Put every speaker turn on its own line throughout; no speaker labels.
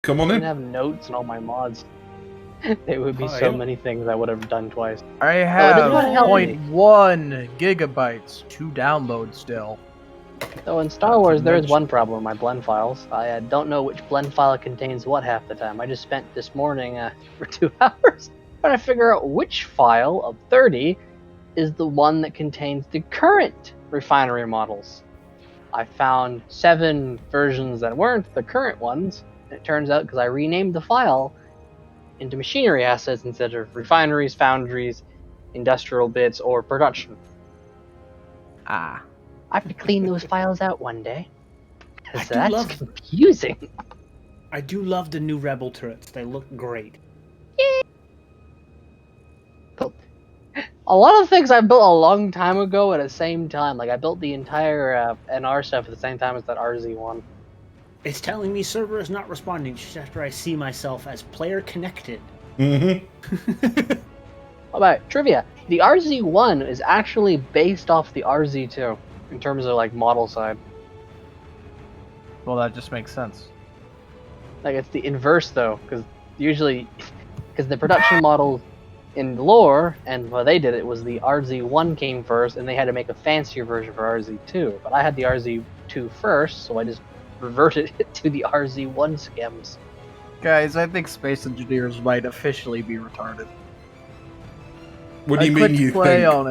Come on
I
in.
didn't have notes and all my mods. There would be so many things I would have done twice.
I
it
have
doesn't help me.
0.1 gigabytes to download still.
So in Star Wars, there is one problem with my blend files. I don't know which blend file contains what half the time. I just spent this morning for 2 hours trying to figure out which file of 30 is the one that contains the current refinery models. I found 7 versions that weren't the current ones. And it turns out because I renamed the file into machinery assets instead of refineries, foundries, industrial bits, or production.
Ah.
I have to clean those files out one day. Because
I do
that's
love-
confusing.
I do love the new Rebel turrets. They look great.
A lot of things I built a long time ago at the same time. Like I built the entire NR stuff at the same time as that RZ1.
It's telling me server is not responding just after I see myself as player connected.
Mm-hmm.
How about trivia? The RZ1 is actually based off the RZ2 in terms of like model side.
Well, that just makes sense.
Like it's the inverse though, because the production models in lore and what they did it was the RZ1 came first, and they had to make a fancier version for RZ2. But I had the RZ2 first, so I just reverted it to the RZ1 schems.
Guys, I think space engineers might officially be retarded.
What do you
I
mean
clicked
you
play
think?
on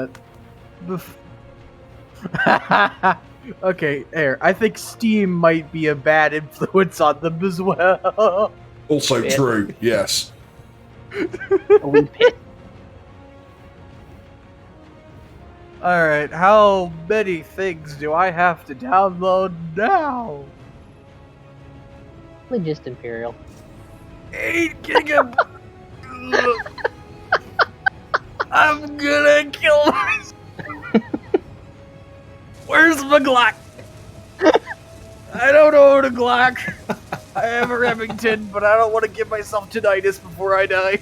it. Okay, Air. I think Steam might be a bad influence on them as well.
Also
Yeah.
true, yes.
A wee bit.
Alright, how many things do I have to download now?
Probably just Imperial.
8 gigabytes! I'm gonna kill myself! Where's my Glock? I don't own a Glock. I have a Remington, but I don't want to give myself tinnitus before I die.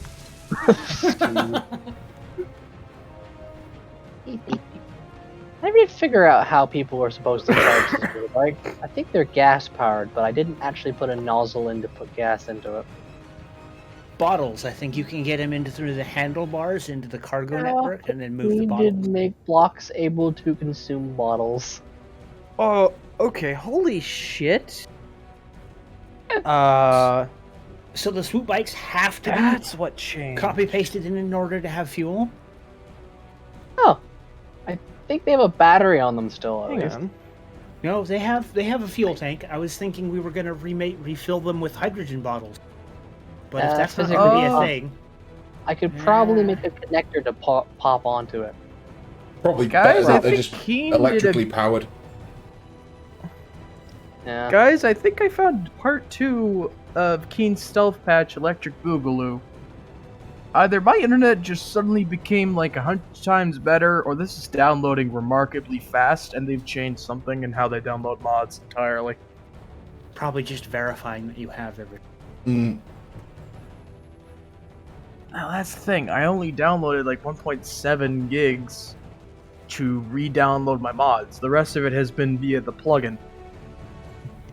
I didn't figure out how people were supposed to charge this motorbike. I think they're gas powered, but I didn't actually put a nozzle in to put gas into it.
Bottles. I think you can get them into through the handlebars into the cargo network and then move the
We
bottles.
did make blocks able to consume bottles.
Oh, okay, holy shit.
So the swoop bikes have to
That's what changed.
be copy pasted in order to have fuel.
Oh, I think they have a battery on them still. At
Hang
least.
on.
No, they have a fuel tank. I was thinking we were gonna refill them with hydrogen bottles. But if that's not
physically
gonna be a
Oh.
thing,
I could probably
Yeah.
make a connector to pop onto it.
Probably
Guys,
better
I
that they're
think
just
Keen did
electrically powered.
Yeah.
Guys, I think I found part 2 of Keen's Stealth Patch Electric Boogaloo. Either my internet just suddenly became like 100 times better, or this is downloading remarkably fast, and they've changed something in how they download mods entirely.
probably just verifying that you have everything.
Mm.
Now that's the thing, I only downloaded like 1.7 gigs to re-download my mods. The rest of it has been via the plugin.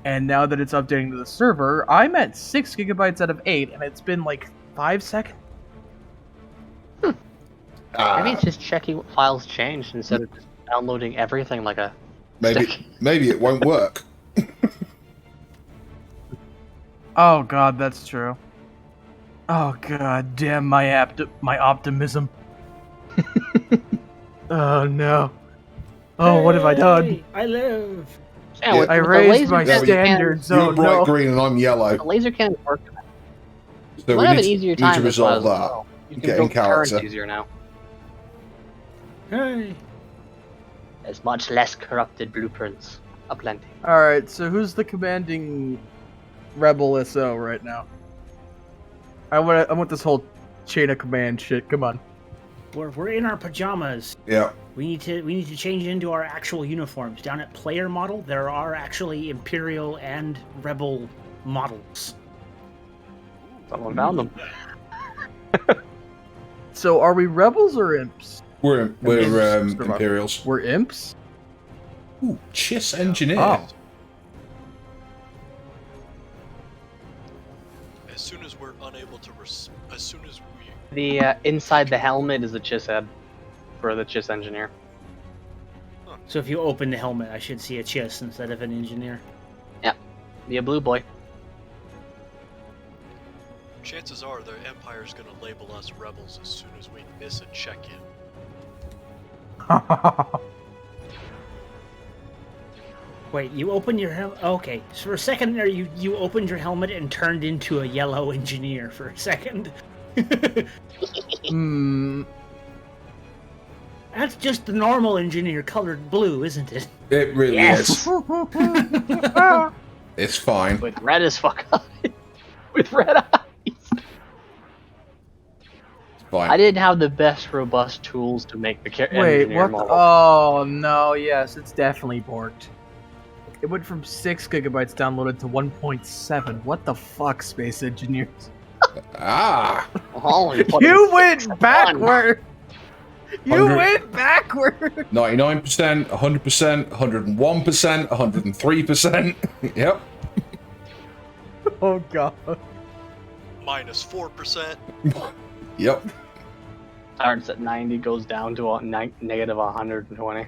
And now that it's updating to the server, I'm at 6 gigabytes out of 8, and it's been like 5 seconds.
Maybe it's just checking what files changed instead of just downloading everything like a
Maybe
stick.
maybe it won't work.
Oh god, that's true. Oh god damn my optimism. Oh no. Oh, what have I done?
Hey, I live.
Yeah,
Yeah,
with
I
the
raised
laser
my
cannon-
standards.
You're
Oh
bright
no.
green and I'm yellow.
The laser cannon work.
So
You
we
might have an
need,
easier
need
time
to
as well.
resolve that.
You
Get
can
in
build turrets
character.
easier now.
Hey.
There's much less corrupted blueprints. Aplenty.
Alright, so who's the commanding rebel SO right now? I want this whole chain of command shit, come on.
We're in our pajamas.
Yeah.
We need to change into our actual uniforms. Down at player model, there are actually Imperial and Rebel models.
Someone found them.
So are we rebels or imps?
We're
Imperials.
Imperials.
We're imps?
Ooh, Chiss Engineer.
Oh.
As soon as we're unable to, as soon as we.
The inside the helmet is a chiss head for the chiss engineer.
So if you open the helmet, I should see a chiss instead of an engineer.
Be a blue boy.
Chances are the Empire's gonna label us rebels as soon as we miss a check-in.
Wait, you opened your helmet? Okay, so for a second there, you opened your helmet and turned into a yellow engineer for a second. That's just the normal engineer colored blue, isn't it?
It really
Yes.
is. It's fine.
With red as fuck eyes. With red eyes.
It's fine.
I didn't have the best robust tools to make the
Wait,
engineer
what?
model.
Oh no, yes, it's definitely borked. It went from 6 gigabytes downloaded to 1.7. What the fuck, Space Engineers?
Ah!
Holy
You
fucking
went
6
backward! You
100.
went backward!
99%, 100%, 101%, 103%. Yep.
Oh god.
Minus 4%.
Yep.
Starts at 90, goes down to negative 120.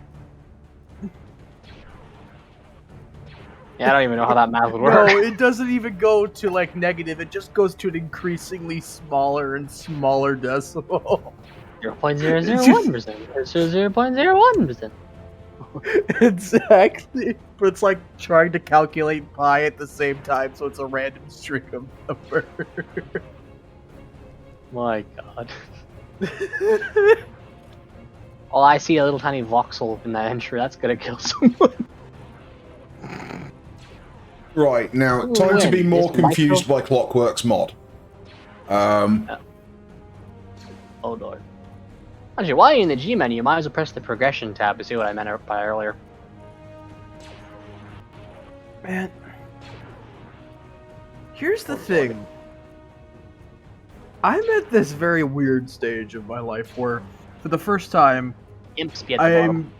Yeah, I don't even know how that math would
No,
work.
it doesn't even go to like negative, it just goes to an increasingly smaller and smaller decimal.
0.001%. It's 0.01%.
Exactly. But it's like trying to calculate pi at the same time, so it's a random string of numbers.
My god. Oh, I see a little tiny voxel in that entry. That's gonna kill someone.
Right, now, time to be
When
more
is
confused by Clockwork's mod.
Oh lord. Actually, while you're in the G menu, you might as well press the progression tab to see what I meant by earlier.
Man. Here's the thing. I'm at this very weird stage of my life where, for the first time,
Imps be at the bottom.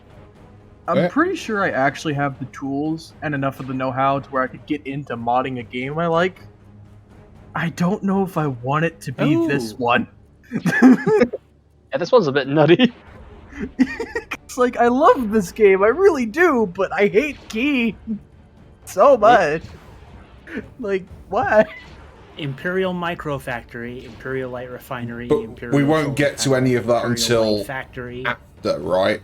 I'm
Yeah.
pretty sure I actually have the tools and enough of the know-how to where I could get into modding a game I like. I don't know if I want it to be this
Ooh.
one.
Yeah, this one's a bit nutty.
It's like, I love this game, I really do, but I hate Key so much. Like, what?
Imperial Microfactory, Imperial Light Refinery,
But
Imperial
we won't
Solar
get to
Panel,
any of that
Imperial
until
Light Factory.
after, right?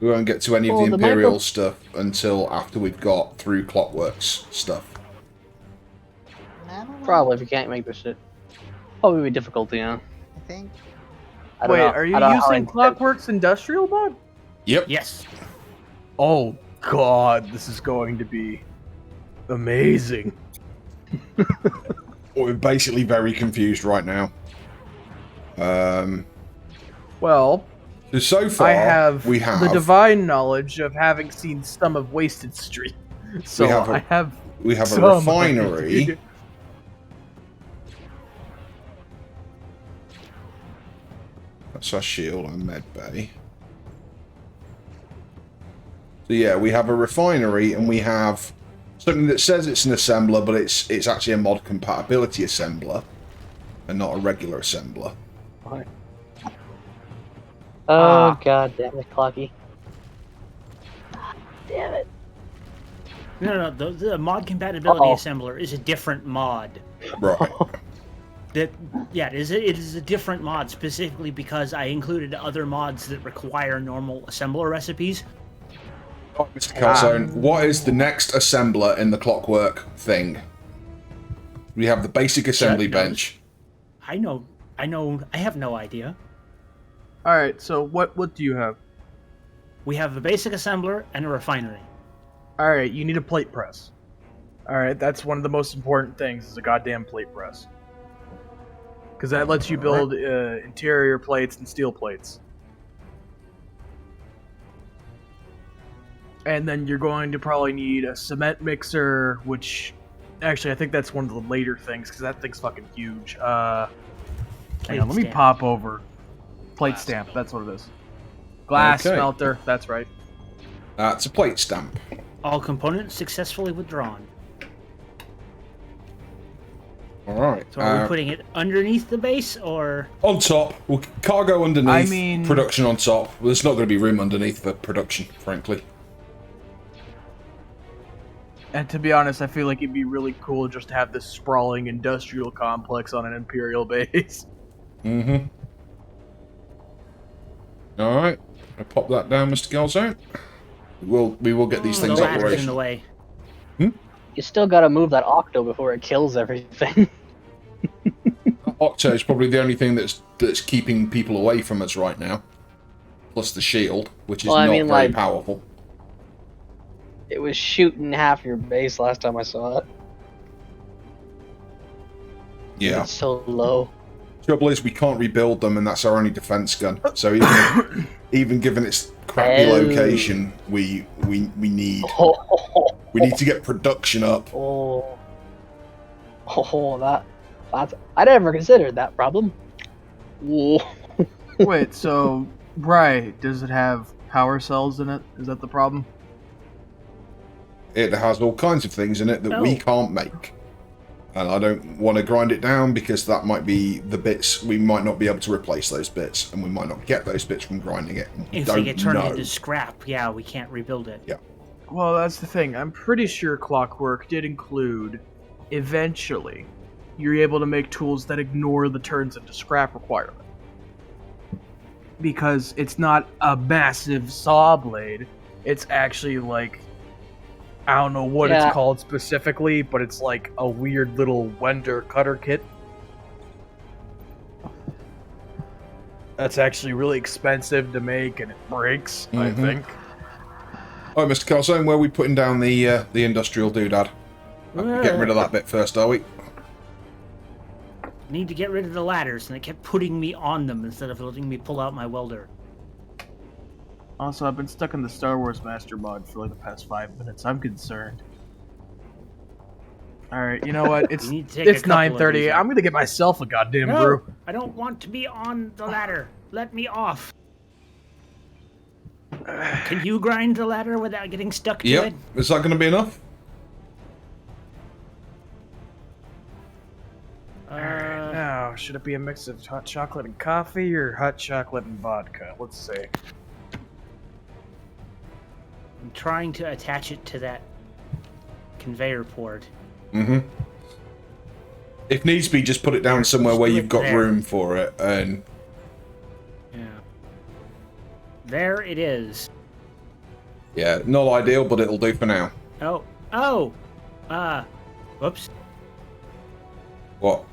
We won't get to any of
Oh,
the
the
Imperial
micro-
stuff until after we've got through Clockwork's stuff.
Probably if you can't make this shit. Probably be difficult, you know.
I think.
I don't
Wait,
know.
are
I
you
don't know how
using
intense-
Clockwork's industrial mod?
Yep.
Yes.
Oh god, this is going to be amazing.
We're basically very confused right now.
Well,
So far,
I have
we have
the divine knowledge of having seen some of Wasted Street. So
have a-
I have
we have a
some
refinery.
idea.
That's our shield and med bay. So yeah, we have a refinery and we have something that says it's an assembler, but it's actually a mod compatibility assembler and not a regular assembler.
Oh
Ah.
god damn it, Clocky. Damn it.
No, the mod compatibility
Uh-oh.
assembler is a different mod.
Right.
It is a different mod specifically because I included other mods that require normal assembler recipes.
Mr. Calzone, what is the next assembler in the Clockwork thing? We have the basic assembly
Chuck knows.
bench.
I know, I have no idea.
Alright, so what do you have?
We have a basic assembler and a refinery.
Alright, you need a plate press. Alright, that's one of the most important things, is a goddamn plate press. Because that lets you build interior plates and steel plates. And then you're going to probably need a cement mixer, which... Actually, I think that's one of the later things, because that thing's fucking huge. Hang on, let me
stamp.
pop over. Plate
Glass
stamp,
smelter.
that's what it is. Glass
Okay.
smelter, that's right.
It's a plate stamp.
All components successfully withdrawn.
All right.
So are we putting it underneath the base, or
On top? Well, cargo underneath,
I mean-
production on top. There's not going to be room underneath for production, frankly.
And to be honest, I feel like it'd be really cool just to have this sprawling industrial complex on an Imperial base.
Mm-hmm. All right. I'll pop that down, Mr. Galzone. We will get these
the
things
ladder's in the
operational.
way?
You still gotta move that octo before it kills everything.
Octo is probably the only thing that's keeping people away from us right now. Plus the shield, which is
Well, I
not
mean,
very
like-
powerful.
It was shooting half your base last time I saw it.
Yeah.
It's so low.
Trouble is, we can't rebuild them, and that's our only defense gun. So even given its crappy
Oh.
location, we need to get production up.
That's I never considered that problem. Whoa.
Wait, so right, does it have power cells in it? Is that the problem?
It has all kinds of things in it that we can't make. And I don't want to grind it down because that might be the bits. We might not be able to replace those bits, and we might not get those bits from grinding it.
If they get turned into scrap, yeah, we can't rebuild it.
Yeah.
Well, that's the thing. I'm pretty sure Clockwork did include, eventually, you're able to make tools that ignore the turns into scrap requirement. Because it's not a massive saw blade. It's actually like, I don't know what
Yeah.
it's called specifically, but it's like a weird little Wender cutter kit. That's actually really expensive to make, and it breaks, I think.
Oh, Mr. Calzone, where are we putting down the industrial doodad? We're getting rid of that bit first, are we?
Need to get rid of the ladders, and it kept putting me on them instead of letting me pull out my welder.
Also, I've been stuck in the Star Wars Master mod for like the past 5 minutes. I'm concerned. Alright, you know what? It's
You need to take a
it's
couple of
9:30.
these.
I'm gonna get myself a goddamn
No,
brew.
I don't want to be on the ladder. Let me off. Can you grind the ladder without getting stuck to
Yep.
it?
Is that going to be enough?
Now, should it be a mix of hot chocolate and coffee or hot chocolate and vodka? Let's see.
I'm trying to attach it to that conveyor port.
Mm-hmm. If needs be, just put it down somewhere where you've got
There.
room for it, and
Yeah. There it is.
yeah, not ideal, but it'll do for now.
Oh! Whoops.
What?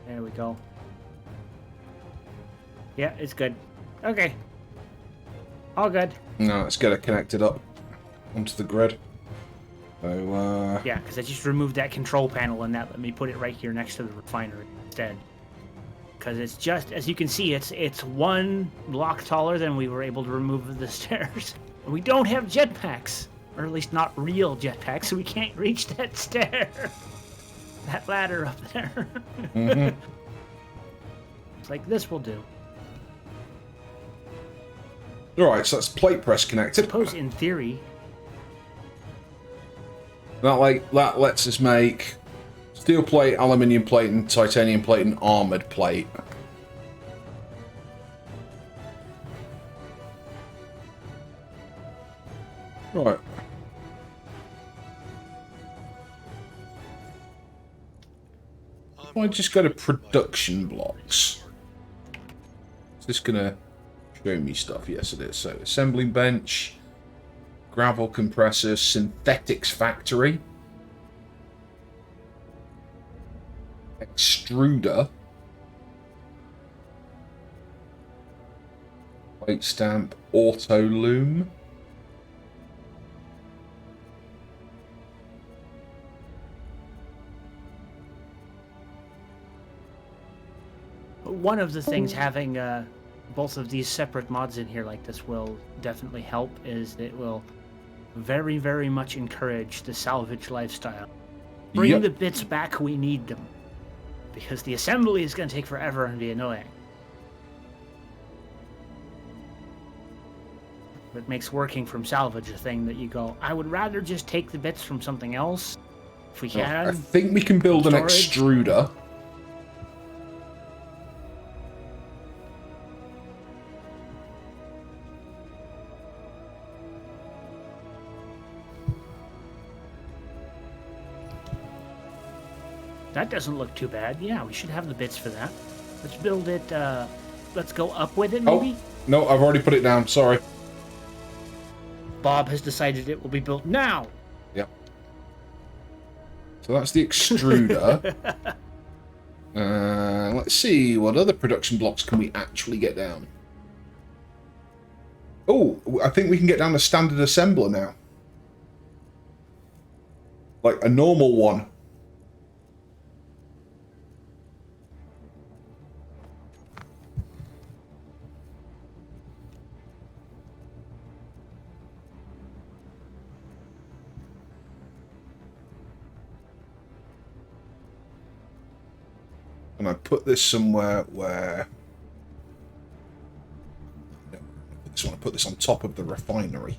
There we go. Yeah, it's good. Okay. All good.
No, let's get it connected up onto the grid. So,
Yeah, because I just removed that control panel and that let me put it right here next to the refinery instead. Because it's just, as you can see, it's one block taller than we were able to remove the stairs. And we don't have jetpacks. Or at least not real jetpacks, so we can't reach that stair. That ladder up there.
mhm.
It's like, this will do.
Alright, so that's plate press connected.
Suppose in theory,
That lets us make steel plate, aluminium plate, and titanium plate, and armored plate. Right. If I just go to production blocks. Is this gonna show me stuff? Yes, it is. So assembling bench, gravel compressor, synthetics factory, extruder, plate stamp, auto loom.
one of the things having both of these separate mods in here like this will definitely help is it will very, very much encourage the salvage lifestyle. Bring
Yep.
the bits back, we need them. because the assembly is going to take forever and be annoying. It makes working from salvage a thing that you go, I would rather just take the bits from something else if we can.
I think we can build an
Storage.
extruder.
That doesn't look too bad. Yeah, we should have the bits for that. Let's build it, let's go up with it, maybe?
Oh, no, I've already put it down. Sorry.
Bob has decided it will be built now.
Yep. So that's the extruder. Let's see, what other production blocks can we actually get down? Oh, I think we can get down a standard assembler now. Like a normal one. And I put this somewhere where... No, I just want to put this on top of the refinery.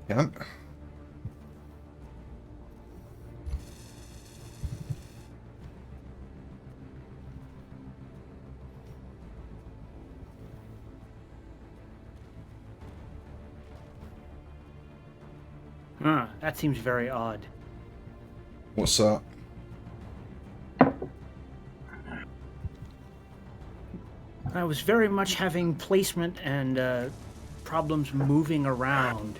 Yeah.
That seems very odd.
What's that?
I was very much having placement and problems moving around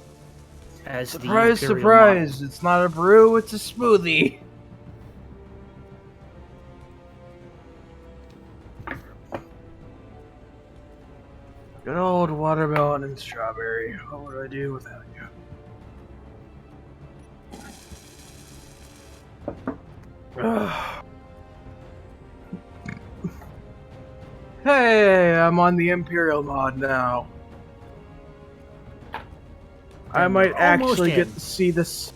as
Surprise,
the Imperial
surprise! It's not a brew, it's a smoothie. Good old watermelon and strawberry. What would I do without you? Hey, I'm on the Imperial mod now. I might actually get to see this.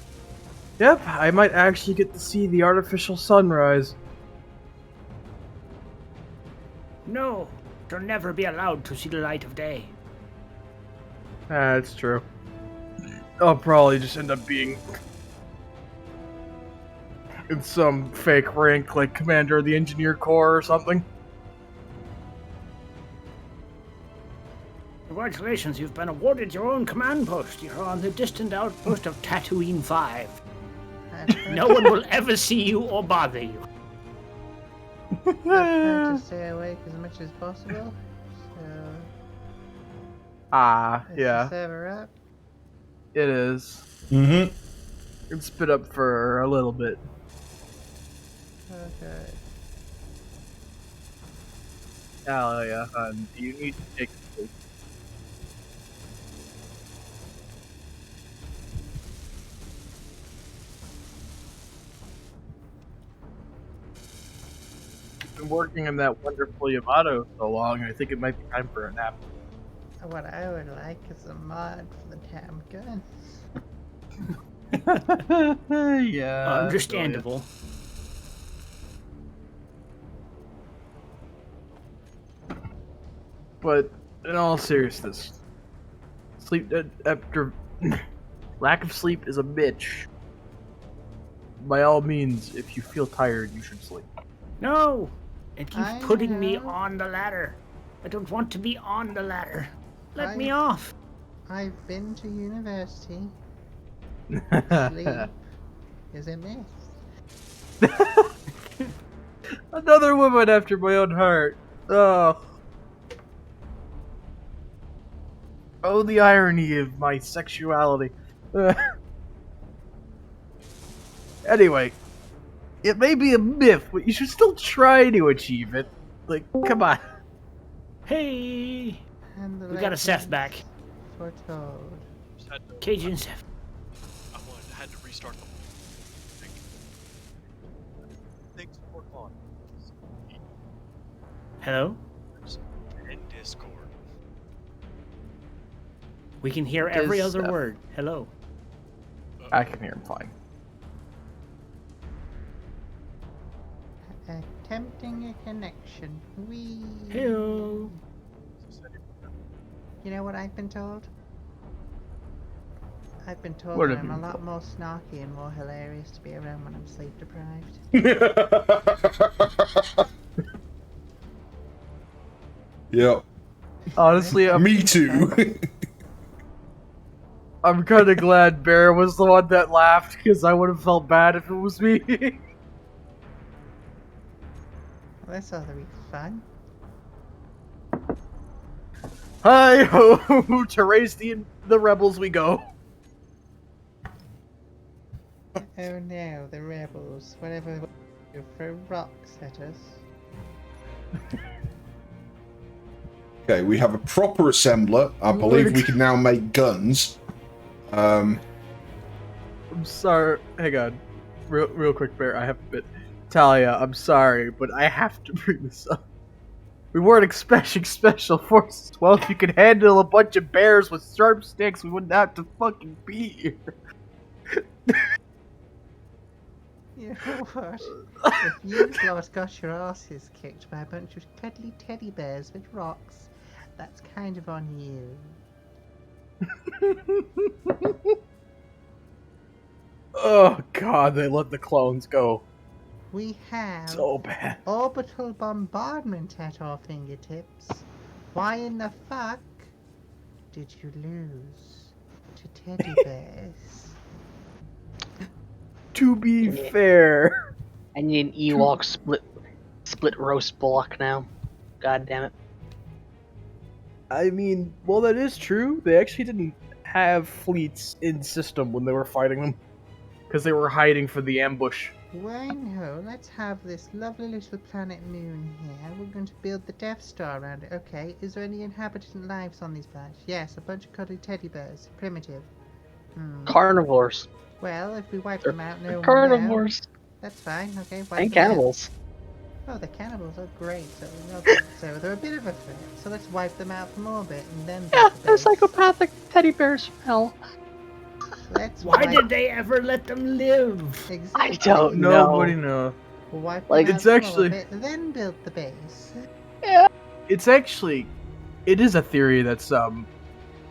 Yep, I might actually get to see the artificial sunrise.
No, you'll never be allowed to see the light of day.
That's true. I'll probably just end up being in some fake rank like Commander of the Engineer Corps or something.
Congratulations, you've been awarded your own command post. You're on the distant outpost of Tatooine 5. No one will ever see you or bother you.
I try to stay awake as much as possible. So,
Ah,
is the
yeah,
server up?
it is.
Mm-hmm.
It's been up for a little bit.
Okay.
Oh yeah, you need to take a sleep. Been working in that wonderful Yamato so long, I think it might be time for a nap.
What I would like is a mod for the TAM gun.
Yeah.
Understandable.
But in all seriousness, sleep after lack of sleep is a bitch. By all means, if you feel tired, you should sleep.
No! It keeps
I
putting me
have-
on the ladder. I don't want to be on the ladder. Let me
I-
off.
I've been to university. Sleep is a myth.
Another woman after my own heart. Oh. Oh, the irony of my sexuality. Anyway, it may be a myth, but you should still try to achieve it. Like, come on.
Hey!
And the
We got a Seth back.
legends foretold.
Just had to,
Cajun Seth.
had to restart the whole thing. Thanks for on.
Hello?
In Discord.
We can hear every
Does,
other word. Hello.
I can hear him fine.
Attempting a connection. Wee.
Hello.
You know what I've been told? I've been told
What
that
have
I'm
you
a lot
been
more snarky and more hilarious to be around when I'm sleep deprived.
Yep.
Honestly,
Me too.
I'm kind of glad Bear was the one that laughed, because I would have felt bad if it was me.
Well, that's all the real fun.
Hi ho! To raise the rebels we go.
Oh no, the rebels. Whatever they throw rocks at us.
Okay, we have a proper assembler. I believe we can now make guns.
I'm sorry. Hang on. Real quick, Bear. I have a bit. Talia, I'm sorry, but I have to bring this up. We weren't expecting special forces. Well, if you could handle a bunch of bears with sharp sticks, we wouldn't have to fucking be here.
You know what? If you've got your asses kicked by a bunch of cuddly teddy bears with rocks, that's kind of on you.
Oh god, they let the clones go.
We have
So bad.
orbital bombardment at our fingertips. Why in the fuck did you lose to teddy bears?
To be fair.
I need an Ewok split roast block now. God damn it.
I mean, well, that is true. They actually didn't have fleets in system when they were fighting them. Because they were hiding for the ambush.
Why no, let's have this lovely little planet moon here. We're going to build the Death Star around it. Okay, is there any inhabitant lives on these planets? Yes, a bunch of cuddly teddy bears. Primitive.
Carnivores.
Well, if we wipe them out, no one will know.
Carnivores.
That's fine, okay, wipe
And
them out.
cannibals.
Oh, the cannibals are great, so we love them. So they're a bit of a threat, so let's wipe them out from orbit and then
Yeah,
build the
they're
base.
psychopathic teddy bears from hell.
Let's
Why
wipe...
did they ever let them live?
Exactly.
I don't know.
Nobody knows.
We'll wipe
Like,
them out
it's
from
actually-
orbit, then build the base.
Yeah.
It's actually, it is a theory that's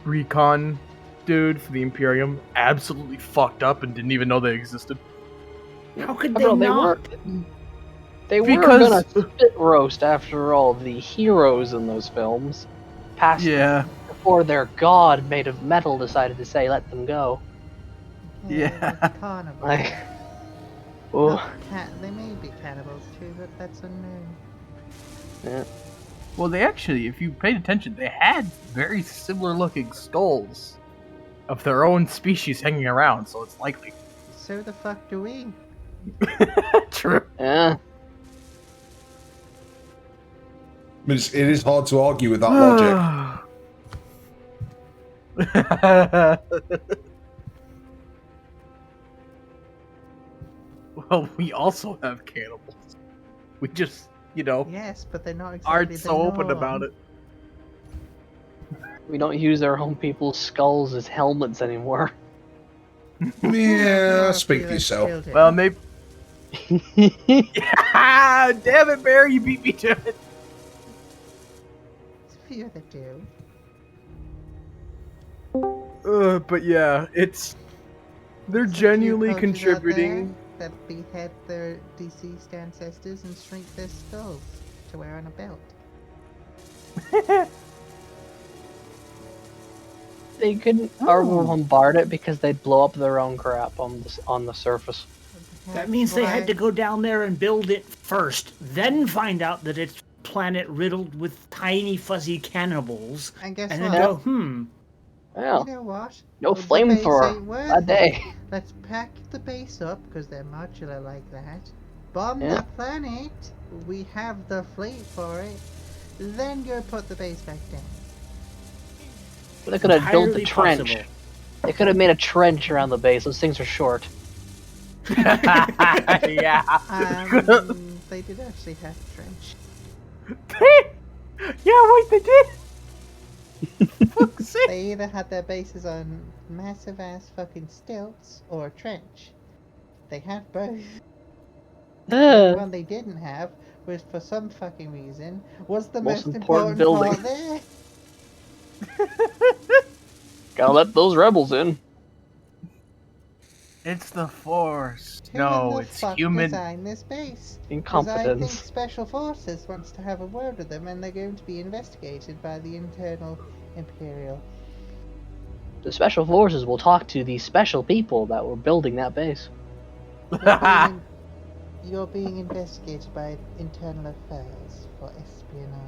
recon dude for the Imperium absolutely fucked up and didn't even know they existed.
How could
I
they
don't know,
not?
They were
Because-
gonna spit roast after all the heroes in those films. Past
Yeah.
before their god made of metal decided to say let them go.
Yeah.
they're carnivores.
Like, oh,
Not they may be cannibals too, but that's unknown.
yeah.
Well, they actually, if you paid attention, they had very similar looking skulls of their own species hanging around, so it's likely.
So the fuck do we?
True.
Yeah.
I mean, it is hard to argue with that logic.
Well, we also have cannibals. We just,
Yes, but they're not exactly
aren't
the
so open
norm.
about it.
We don't use our own people's skulls as helmets anymore.
Yeah,
Well,
speak
if
for
you
yourself.
killed it.
Well, maybe. Yeah, damn it, Bear, you beat me to it.
There's a few that do.
But yeah, they're
There's a few
genuinely
cultures out
contributing.
there that behead their deceased ancestors and shrink their skulls to wear on a belt.
They couldn't bombard it because they'd blow up their own crap on the surface.
That means they had to go down there and build it first, then find out that it's a planet riddled with tiny fuzzy cannibals,
And guess
and
what?
then go,
Yeah.
You know what?
No
The base
flamethrower.
ain't worth
That
it.
day.
Let's pack the base up, because they're modular like that. Bomb
Yeah.
the planet. We have the fleet for it. Then go put the base back down.
They could have built the
Entirely
trench.
possible.
They could have made a trench around the base. Those things are short.
Yeah.
They did actually have a trench.
Yeah, wait, they did. Fuck's sake.
They either had their bases on massive ass fucking stilts or a trench. They had both. The one they didn't have was, for some fucking reason, was the most important
building.
part there.
Gotta let those rebels in.
It's the Force.
Who
No,
in the
it's
fuck
human.
designed this base? 'Cause I think
Incompetence.
Special Forces wants to have a word with them, and they're going to be investigated by the internal Imperial.
The Special Forces will talk to the special people that were building that base.
You're being investigated by Internal Affairs for espionage.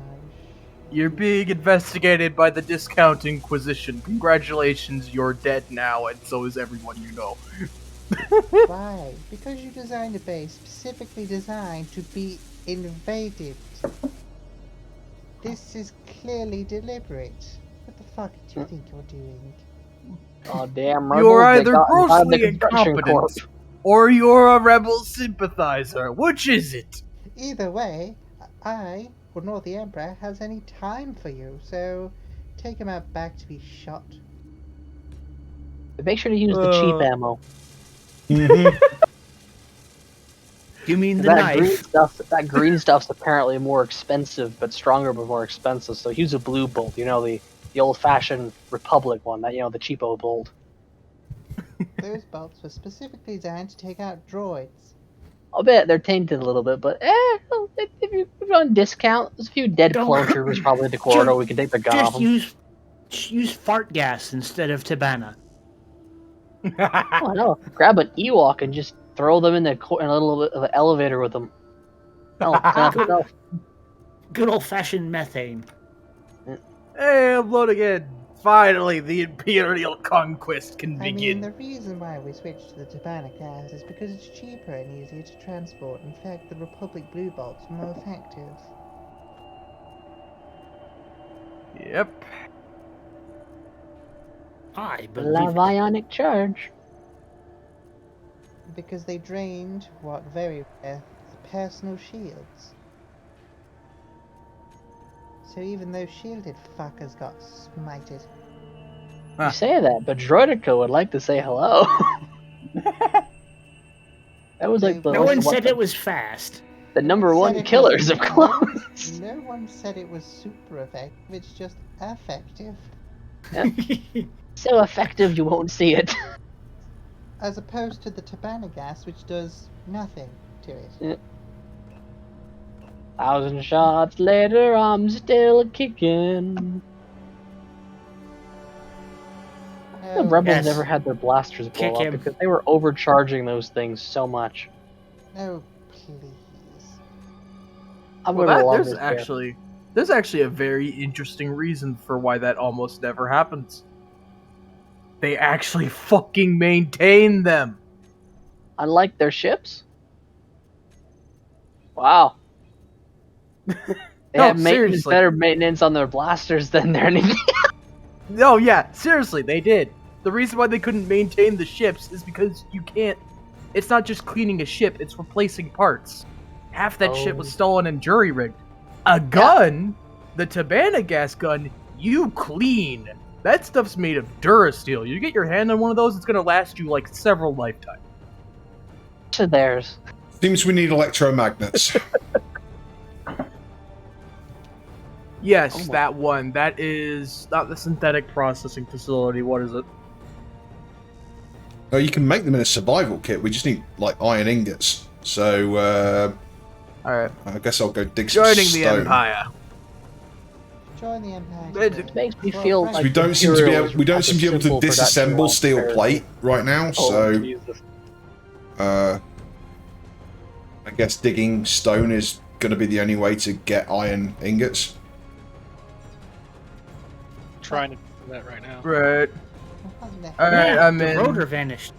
You're being investigated by the Discount Inquisition. Congratulations, you're dead now, and so is everyone you know.
Why? Because you designed a base specifically designed to be invaded. This is clearly deliberate. What the fuck do you think you're doing?
Oh damn! Rebels,
You're
they
either
got inside
grossly
the construction corp.
incompetent, or you're a rebel sympathizer. Which is it?
Either way, I, or nor the Emperor, has any time for you, so take him out back to be shot.
But make sure to use the cheap ammo.
You mean the
That green
knife?
stuff. That green stuff's apparently more expensive, but stronger but more expensive. So use a blue bolt. You know, the old-fashioned Republic one. That, you know, the cheapo bolt.
Those bolts were specifically designed to take out droids.
I'll bet they're tainted a little bit, but if you're on discount, there's a few dead
Don't-
clone troopers probably in the corridor. We can take the gun off
Just
them.
use fart gas instead of Tabana.
Oh no! Grab an Ewok and just throw them in a little bit of an elevator with them. Oh,
Good old-fashioned methane.
Hey, I'm loading in. Finally, the Imperial conquest can
I mean,
begin.
the reason why we switched to the Tabana gas is because it's cheaper and easier to transport. In fact, the Republic Blue Bolts are more effective.
Yep.
I
the
believe it.
Lavionic charge.
Because they drained, what very rare, the personal shields. So even those shielded fuckers got smited.
You say that, but Droidica would like to say hello. That was like the,
No one
what
said
the-
it was fast.
the number
Said
one
it
killers of
was-
clones.
No one said it was super effective, it's just effective.
So effective you won't see it.
As opposed to the Tabana gas, which does nothing to it.
1,000 shots later, I'm still kicking. The Rebels
Yes.
never had their blasters blow
Kick
up
him.
because they were overcharging those things so much.
Oh, please.
I'm
Well,
gonna love
there's
this game.
actually a very interesting reason for why that almost never happens. They actually fucking maintain them.
Unlike their ships? Wow. They
No,
have
seriously.
better maintenance on their blasters than their anything.
No, yeah, seriously, they did. The reason why they couldn't maintain the ships is because you can't. It's not just cleaning a ship; it's replacing parts. Half that shit was
Oh.
stolen and jury rigged. A gun, the Tabana gas gun, you clean. That stuff's made of Durasteel. You get your hand on one of those, it's gonna last you like several lifetimes.
To theirs.
Seems we need electromagnets.
Yes,
Oh my-
that one. That is not the synthetic processing facility. What is it?
Oh, you can make them in a survival kit. We just need like iron ingots. So
All right,
I guess I'll go dig some
joining the
stone.
Empire.
Join the Empire.
It
makes me feel
Frank,
like
We don't seem to be
Imperial
able. We don't
has a
seem to be able to
simple production
disassemble
line
steel
comparison.
plate right now.
Oh,
So
Jesus.
I guess digging stone is going to be the only way to get iron ingots.
Trying to do that right now.
Right.
What in the
All right,
Yeah,
I'm
the
in.
rotor vanished.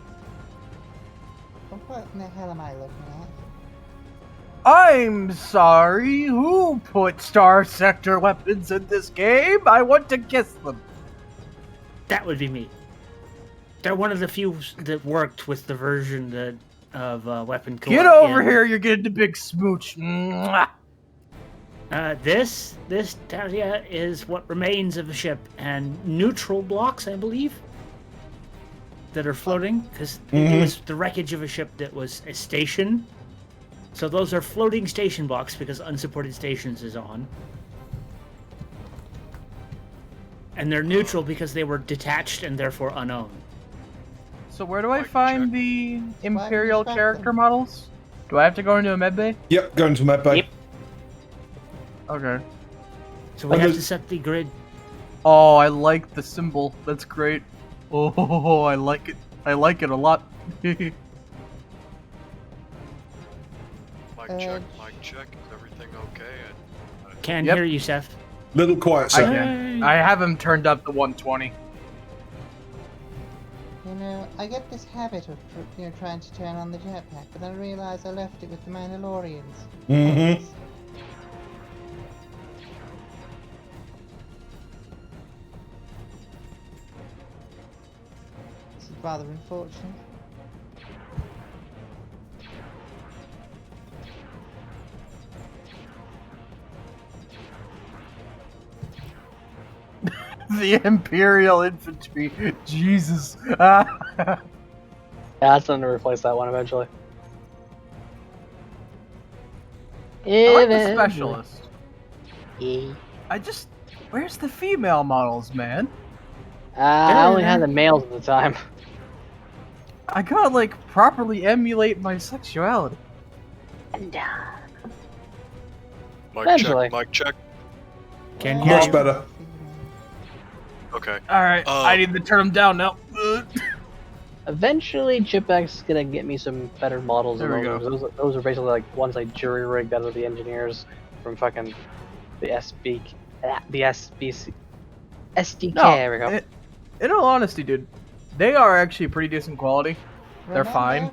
What in the hell am I looking at?
I'm sorry. Who put Star Sector weapons in this game? I want to kiss them.
That would be me. They're one of the few that worked with the version of Weapon Core.
Get over here. You're getting the big smooch. Mwah.
This down here is what remains of a ship and neutral blocks, I believe, that are floating because it was the wreckage of a ship that was a station. So those are floating station blocks because unsupported stations is on. And they're neutral because they were detached and therefore unowned.
So where do I
Mic
find
check.
the Imperial
scrap
character
them?
models? Do I have to go into a medbay?
Yep, going to med bay.
Yep.
Okay.
So we
And
have
the-
to set the grid.
Oh, I like the symbol. That's great. Oh, I like it. I like it a lot.
Mic check,
Uh,
mic check. Is everything okay?
Can't
Yep.
hear you, Seth.
Little quiet,
I
sir.
can. I have him turned up to 120.
You know, I get this habit of trying to turn on the jetpack, but then I realise I left it with the Mandalorians.
Mm-hmm.
This is rather unfortunate.
The Imperial Infantry. Jesus.
Yeah, that's going to replace that one eventually.
I like the
Eventually.
specialist.
Yeah.
Where's the female models, man?
I only had the males at the time.
I gotta, like, properly emulate my sexuality.
And,
Mic
Eventually.
check, mic check.
Can hear
Much
you.
better.
Okay.
Alright, I need to turn them down now.
eventually, Chipback's is gonna get me some better models.
There we
of those are basically like ones I jury rigged out of the engineers from fucking the SBC. SDK. There we go.
In all honesty, dude, they are actually pretty decent quality. They're
Remember
fine.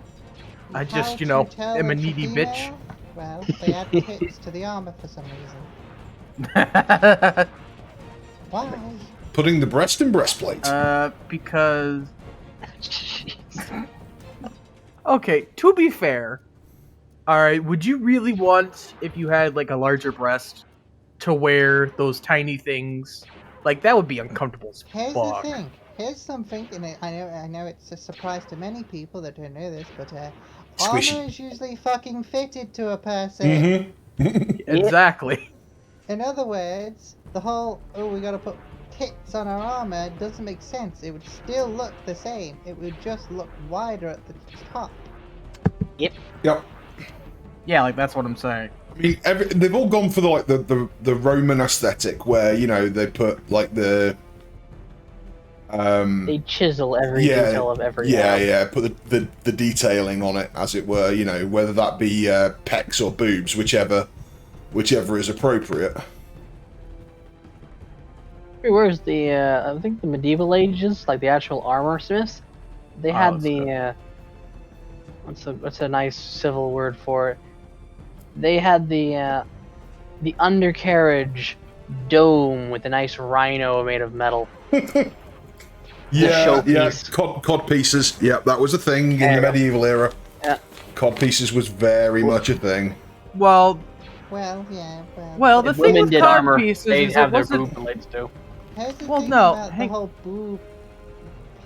I just,
how
you know,
to tell
am a
it's
needy
female?
bitch.
Well, they add tits to the armor for some reason. Why?
Putting the breast in breastplate.
Because... Okay, to be fair, alright, would you really want, if you had, like, a larger breast, to wear those tiny things? Like, that would be uncomfortable as
Here's
fuck.
the thing. Here's something, and I know it's a surprise to many people that don't know this, but
Squishy.
armor is usually fucking fitted to a person.
Mm-hmm.
Exactly.
In other words, the whole, oh, we gotta put tits on our armor doesn't make sense. It would still look the same. It would just look wider at the top.
Yep.
Yeah, like, that's what I'm saying.
I mean, they've all gone for the Roman aesthetic, where they put like the
They chisel every detail of every arm.
put the detailing on it, as it were. Whether that be pecs or boobs, whichever is appropriate.
Where's the I think the medieval ages, like the actual armor smiths, they had
that's
the what's a nice civil word for it? They had the undercarriage dome with a nice rhino made of metal.
Yeah,
showpiece.
cod pieces. Yeah, that was a thing in the
Yeah.
medieval era.
Yeah.
Cod pieces was very much a thing.
Well,
Well, yeah,
well, the
If
thing
women
with
did
cod
armor,
pieces
they'd
is
have
it
their
wasn't...
boob plates too.
Here's the
Well,
thing
no,
about
hang-
the whole boob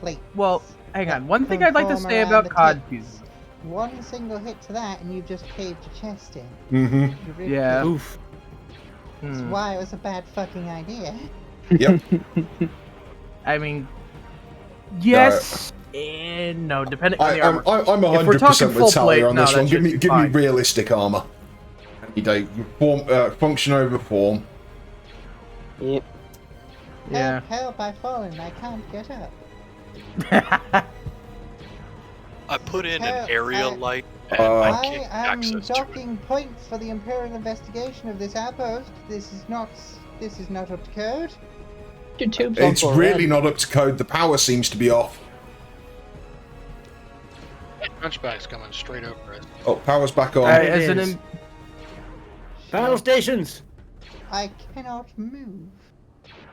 plate.
Well, hang on. One thing I'd like to
Conform
say
around
about
the
cod
tits.
pieces.
One single hit to that, and you've just caved your chest in.
Mm-hmm.
You ripped
Yeah.
it.
Oof.
That's why it was a bad fucking idea.
Yep.
I mean, yes and no, depending on the
I'm
armor.
100%
full
with Talia
plate,
on
no,
this
that
one. Give
should
me
be fine.
realistic armor. Function over form.
Yep.
Yeah.
Help, I've fallen. I can't get up.
I put in
Hell,
an area
I-
light and I
I
can't
am
access to it.
docking points for the Imperial investigation of this outpost. This is not up to code.
Your tubes
It's
also
really
red.
not up to code. The power seems to be off.
Hunchback's coming straight over us.
Oh, power's back on.
It
as an
is.
im-
Battle stations.
I cannot move.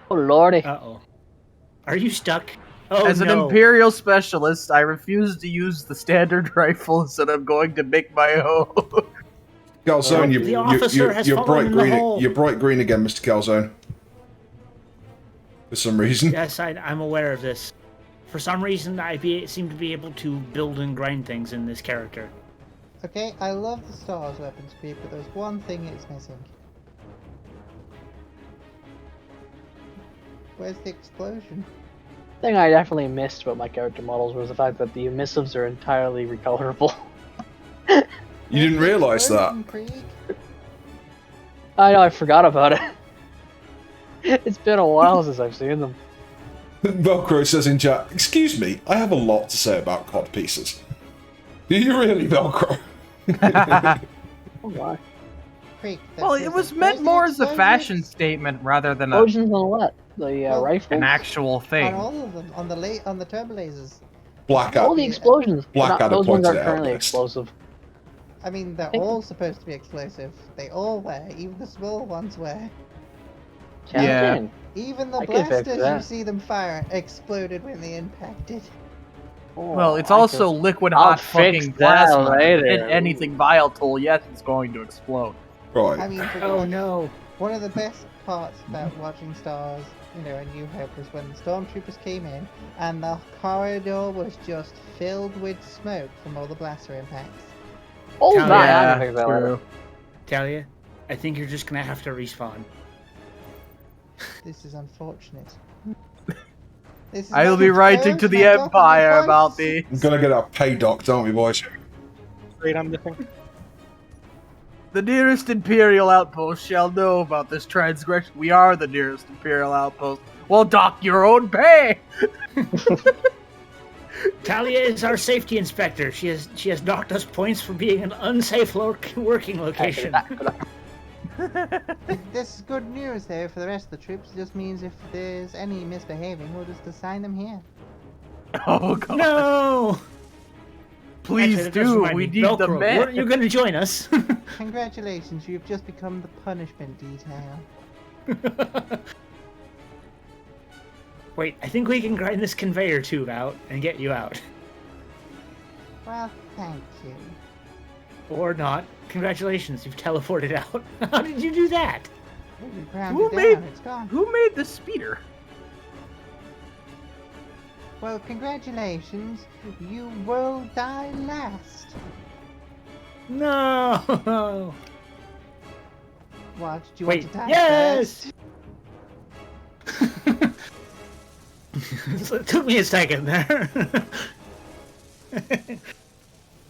Oh lordy.
Uh-oh. Are you stuck? Oh,
as an
no.
Imperial specialist, I refuse to use the standard rifles, and I'm going to make my own.
Calzone,
The officer has
you're
fallen
bright
in the
green.
hole.
You're bright green again, Mr. Calzone. For some reason.
Yes, I'm aware of this. For some reason, seem to be able to build and grind things in this character.
Okay, I love the Stars weapon speed, but there's one thing it's missing. Where's the explosion?
thing I definitely missed about my character models was the fact that the emissives are entirely recolorable.
You didn't realise that?
I know, I forgot about it. It's been a while since I've seen them.
Velcro says in chat, excuse me, I have a lot to say about cod pieces. Do you really, Velcro?
Oh my.
Well, it was meant more as a fashion statement rather than
Explosions on what? The rifles?
an actual thing.
On all of them, on the turbo lasers.
All the explosions.
Blackadder
Those ones
pointed
aren't
it out
currently
best.
explosive.
I mean, they're all supposed to be explosive. They all were, even the small ones were.
Challenging.
Even the
I can fix
blasters
that.
you see them fire exploded when they impacted.
Oh,
Well, it's
I
also
can-
liquid
I'll
hot
fix
fucking
that
plasma.
later.
And anything volatile, yes, it's going to explode.
Right.
I mean, for
Oh
God,
no.
one of the best parts about watching Stars, you know, and New Hope was when the stormtroopers came in and the corridor was just filled with smoke from all the blaster impacts.
Oh
Tell
my,
ya.
I can fix that later.
True.
Tell you, I think you're just gonna have to respawn.
This is unfortunate. This is
I will
not
be
a
writing
joke,
to the
I don't
Empire
have a
about
voice.
the.
I'm gonna get our pay doc, aren't we, boys?
Great, I'm missing.
The nearest Imperial outpost shall know about this transgression. We are the nearest Imperial outpost. Well, dock your own pay!
Talia is our safety inspector. She has docked us points for being an unsafe working location.
This is good news though for the rest of the troops. It just means if there's any misbehaving, we'll just assign them here.
Oh, God.
No!
Please
Actually, that does
do.
remind
We
me.
need the
Velcro,
men.
weren't you going to join us?
Congratulations, you've just become the punishment detail.
Wait, I think we can grind this conveyor tube out and get you out.
Well, thank you.
Or not. Congratulations, you've teleported out. How did you do that?
We ground
Who
it
made-
down, it's gone.
Who made the speeder?
Well, congratulations, you will die last.
No!
What, did you
Wait,
want to die
yes!
first?
It took me a second there.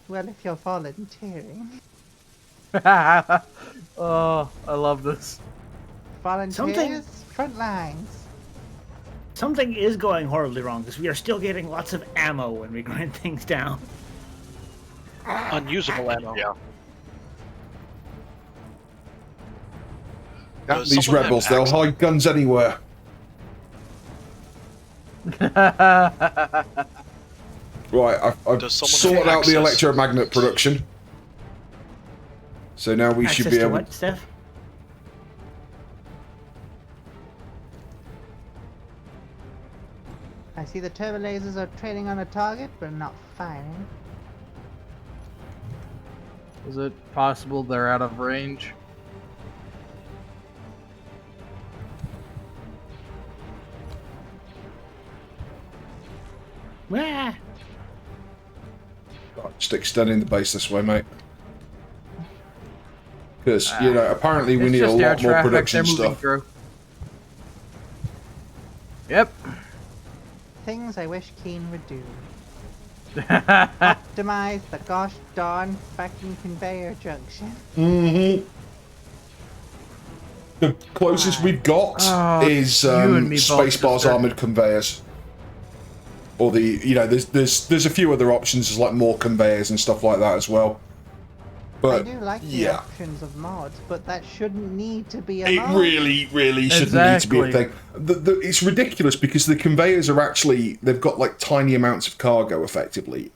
Well, if you're volunteering.
Oh, I love this.
Volunteers, front lines.
Something is going horribly wrong because we are still getting lots of ammo when we grind things down.
Unusable ammo. Yeah.
Does
These
someone have
rebels, they'll
access-
hide guns anywhere. Right, I've
Does someone
sorted
have
out the
access-
electromagnet production. So now we should
Access
be
to
able...
what, Steph?
I see the turbo lasers are trading on a target, but not firing.
Is it possible they're out of range?
Ah!
Just extending the base this way, mate. Because, you know, apparently we
It's
need a
just air
lot more
traffic.
production
They're moving
stuff.
through. Yep.
Things I wish Keen would do. Optimize the gosh darn fucking conveyor junction.
Mm-hmm. The closest we've got
Oh,
is
you and me both
Spacebar's
just
armored conveyors. Or the, you know, there's a few other options, there's like more conveyors and stuff like that as well. But
I do like the
yeah,
options of mods, but that shouldn't need to be a
it
mod.
really shouldn't need to be a
Exactly.
thing. It's ridiculous because the conveyors are actually, they've got like tiny amounts of cargo effectively.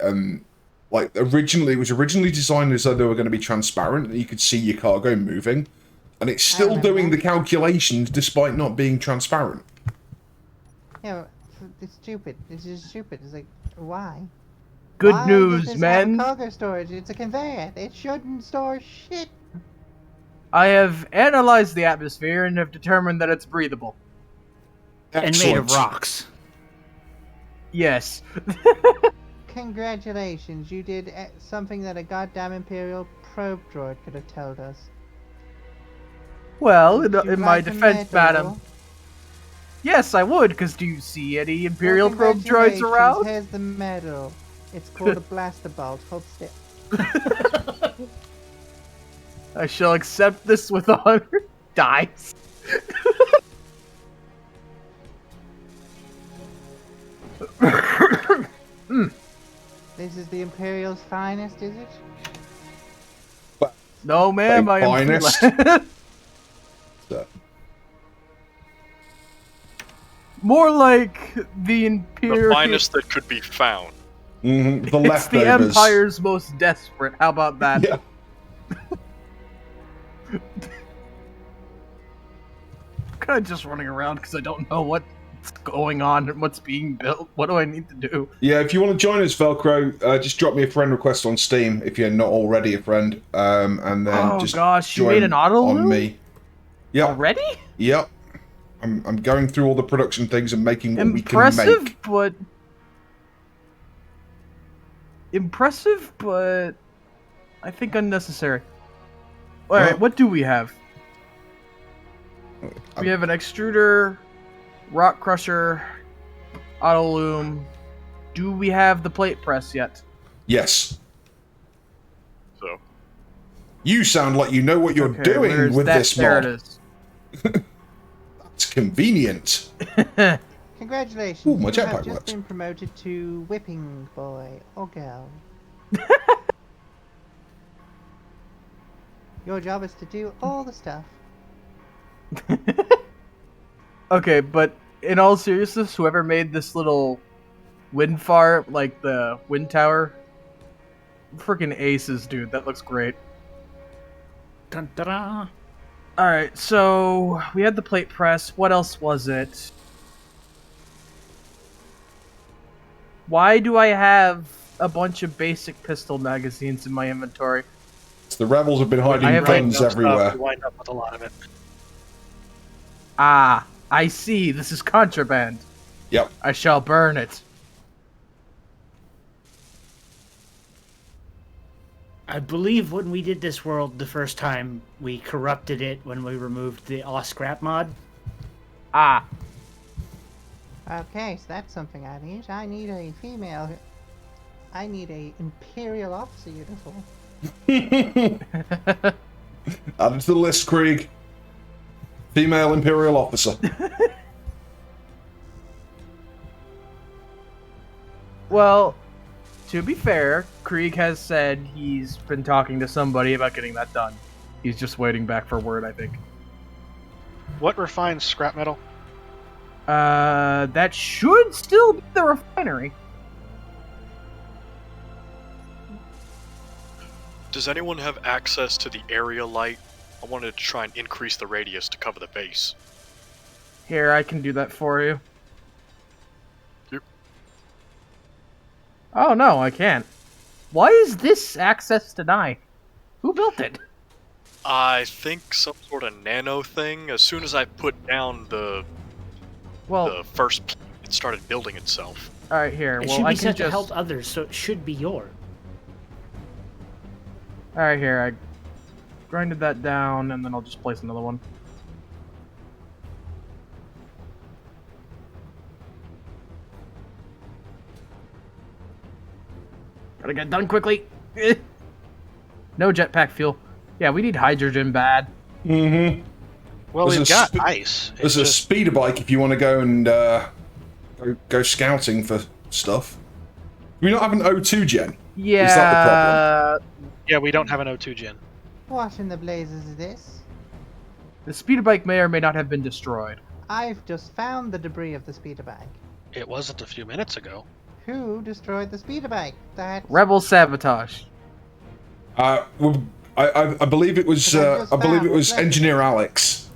Like it was originally designed as though they were going to be transparent and you could see your cargo moving. And it's still
remember
doing
that.
the calculations despite not being transparent.
Yeah, it's stupid. It's just stupid. It's like, why?
Good
Why
news,
does this have
men.
cargo storage. It's a conveyor. It shouldn't store shit.
I have analyzed the atmosphere and have determined that it's breathable.
And made of
Excellent.
rocks.
Yes.
Congratulations, you did something that a goddamn Imperial probe droid could have told us.
Well,
Would you
in my
like a
defense,
medal?
madam. Yes, I would, because do you see any
Well,
Imperial probe droids
congratulations,
around?
Here's the medal. It's called a blaster bolt. Hold still.
I shall accept this with honor. Dies.
This is the Imperial's finest, is it?
No, ma'am, I am
finest.
freelance.
So,
More like the
The
Imperial.
finest that could be found.
the
It's the
leftovers.
Empire's most desperate. How about that?
Yeah.
I'm kind of just running around because I don't know what's going on and what's being built. What do I need to do?
Yeah, if you want to join us, Velcro, just drop me a friend request on Steam if you're not already a friend, and then
Oh
just
gosh, you
join
made an auto
on
loom?
me. Yep,
Already?
yep. I'm going through all the production things and making what we can
Impressive,
make.
but I think unnecessary. All right,
Well-
what do we have? We have an extruder, rock crusher, auto loom. Do we have the plate press yet?
Yes.
So
You sound like you know what you're
Okay,
doing
where's
with
that?
this
There
mod.
it is.
It's convenient.
Congratulations,
Ooh, my
you have
jetpack
just
works.
been promoted to whipping boy or girl. Your job is to do all the stuff.
Okay, but in all seriousness, whoever made this little wind farm, like the wind tower, freaking aces, dude. That looks great.
Dun, dun, dun.
Alright, so we had the plate press. What else was it? Why do I have a bunch of basic pistol magazines in my inventory?
The rebels have been hiding
I have
guns
Stuff,
everywhere.
you wind up with a lot of it.
Ah, I see. This is contraband.
Yep.
I shall burn it.
I believe when we did this world the first time, we corrupted it when we removed the scrap mod.
Ah,
Okay, so that's something I need. I need a female. I need a Imperial officer uniform.
Add it to the list, Krieg. Female Imperial officer.
well, to be fair, Krieg has said he's been talking to somebody about getting that done. He's just waiting back for word, I think.
What refines scrap metal?
That should still be the refinery.
does anyone have access to the area light? I wanted to try and increase the radius to cover the base.
Here, I can do that for you.
Yep.
Oh no, I can't. Why is this access denied? Who built it?
I think some sort of nano thing. As soon as I put down the first plate, it started building itself.
Alright, here.
It
Well,
should
I
be
can
set
just...
to help others, so it should be yours.
Alright, here. I grinded that down, and then I'll just place another one. Gotta get done quickly. No jetpack fuel. Yeah, we need hydrogen bad.
Mm-hmm.
Well,
There's
we've
a
got
sp-
ice.
There's a speeder bike if you want to go and go scouting for stuff. Do we not have an O2 gen?
Yeah.
Is that the problem?
Yeah, we don't have an O2 gen.
What in the blazes is this?
The speeder bike may or may not have been destroyed.
I've just found the debris of the speeder bike.
It wasn't a few minutes ago.
Who destroyed the speeder bike? That
Rebel sabotage.
Well, I believe it was I believe it was Engineer Alex,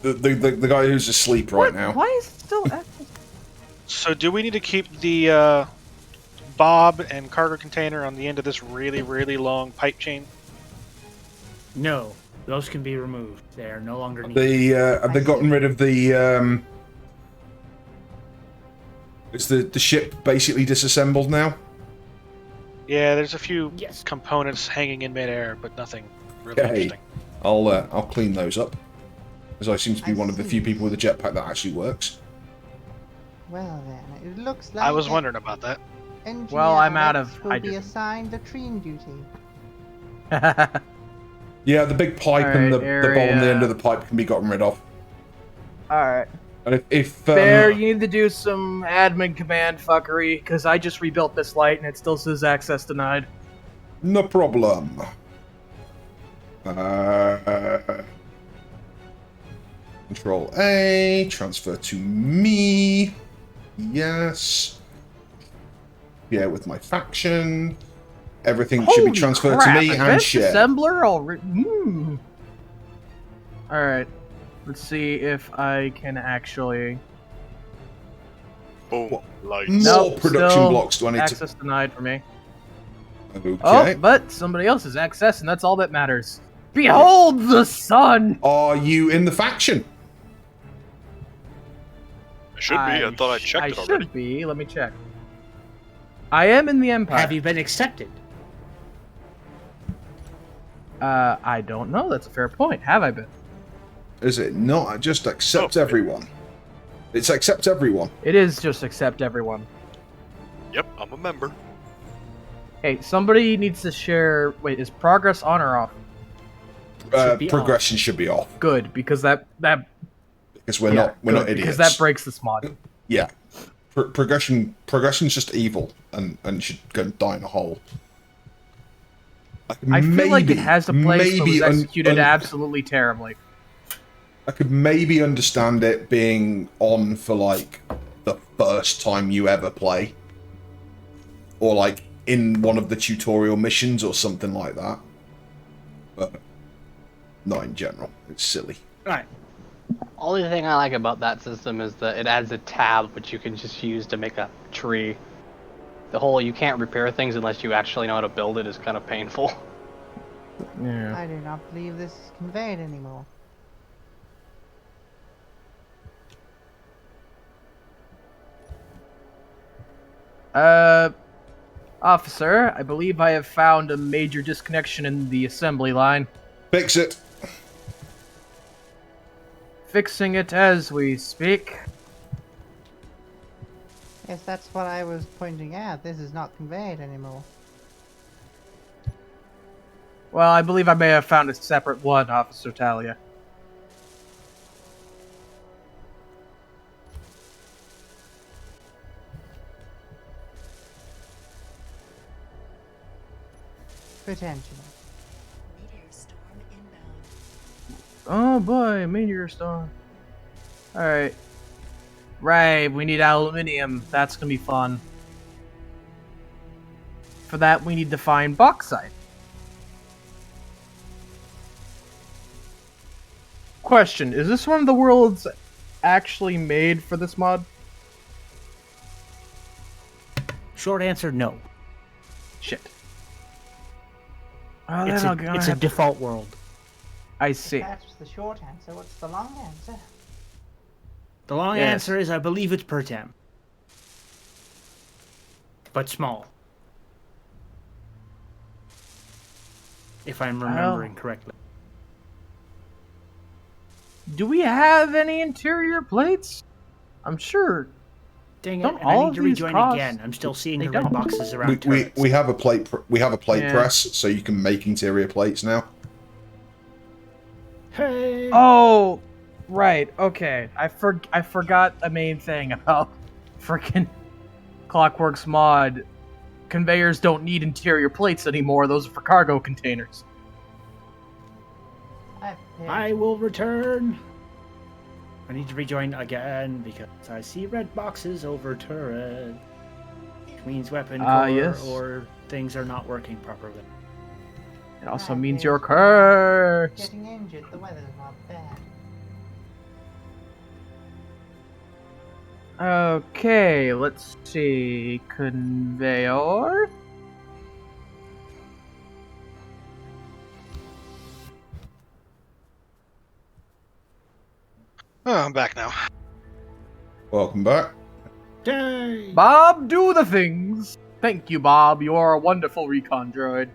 the guy who's asleep right now.
Why is it still active?
So do we need to keep the bob and cargo container on the end of this really, really long pipe chain?
No, those can be removed. They are no longer needed.
Have they gotten rid of the Is the ship basically disassembled now?
Yeah, there's a few
Yes.
components hanging in midair, but nothing really
Okay.
interesting.
I'll clean those up, as I seem to be
I
one of the
see.
few people with a jetpack that actually works.
Well then, it looks like
I was wondering about that.
Engineer
Well, I'm out
Alex
of
will be
hydrogen.
assigned latrine duty.
Yeah, the big pipe and the
Alright,
ball on the
area.
end of the pipe can be gotten rid of.
Alright.
And if
Bear, you need to do some admin command fuckery, because I just rebuilt this light and it still says access denied.
no problem. Control A, transfer to me. Yes. Yeah, with my faction. Everything should be
Holy
transferred
crap,
to me and
advanced
shared.
assembler already. Alright. Let's see if I can actually.
Boom.
What?
Lights.
More
Nope,
production
still
blocks do I need
access denied for me.
to... Okay.
Oh, but somebody else has access, and that's all that matters. Behold the sun!
Are you in the faction?
I should be. I thought I checked it already.
should be. Let me check. I am in the Empire.
Have you been accepted?
I don't know. That's a fair point. Have I been?
Is it not? Just accept
Oh.
everyone. It's accept everyone.
It is just accept everyone.
Yep, I'm a member.
Hey, somebody needs to share. Wait, is progress on or off?
Should be
Progression should be off
Good, because that
because we're
yeah,
not
good,
idiots.
because that breaks this mod.
Yeah, progression's just evil and should go and die in a hole.
I feel like it has a place, but was
un-
executed
un-
absolutely terribly.
I could maybe understand it being on for like the first time you ever play, or like in one of the tutorial missions or something like that, but not in general. It's silly.
Right.
Only thing I like about that system is that it adds a tab which you can just use to make a tree. The whole you can't repair things unless you actually know how to build it is kind of painful.
Yeah.
I do not believe this is conveyed anymore.
Officer, I believe I have found a major disconnection in the assembly line.
Fix it.
Fixing it as we speak.
Yes, that's what I was pointing out. This is not conveyed anymore.
Well, I believe I may have found a separate one, Officer Talia.
Potentially.
Meteor storm inbound.
Oh boy, meteor storm. Alright. Right, we need aluminium. That's gonna be fun. For that, we need to find bauxite. Question, is this one of the worlds actually made for this mod?
Short answer, no.
Shit. Oh,
It's
then I'll go
a
have-
default world.
I
If
see.
that's the short answer, what's the long answer?
The long
Yes.
answer is I believe it's Pertem. But small. If I'm remembering correctly.
Do we have any interior plates? I'm sure.
Dang it,
Don't
and I
all
need
of
to
these
rejoin
cost-
again. I'm still seeing
They
the red
don't.
boxes around
We
turrets.
have a plate
Yeah.
press, so you can make interior plates now.
Hey!
Oh, right. Okay. I forgot a main thing about frickin' Clockwork's mod. Conveyors don't need interior plates anymore. Those are for cargo containers.
I will return. I need to rejoin again because I see red boxes over turret. Which means weapon core
yes.
or things are not working properly.
It also
Ah,
means
yes.
you're cursed.
Getting injured, the weather's not bad.
Okay, let's see. Conveyor.
Oh, I'm back now.
Welcome back.
Yay!
Bob, do the things. Thank you, Bob. You're a wonderful recon droid.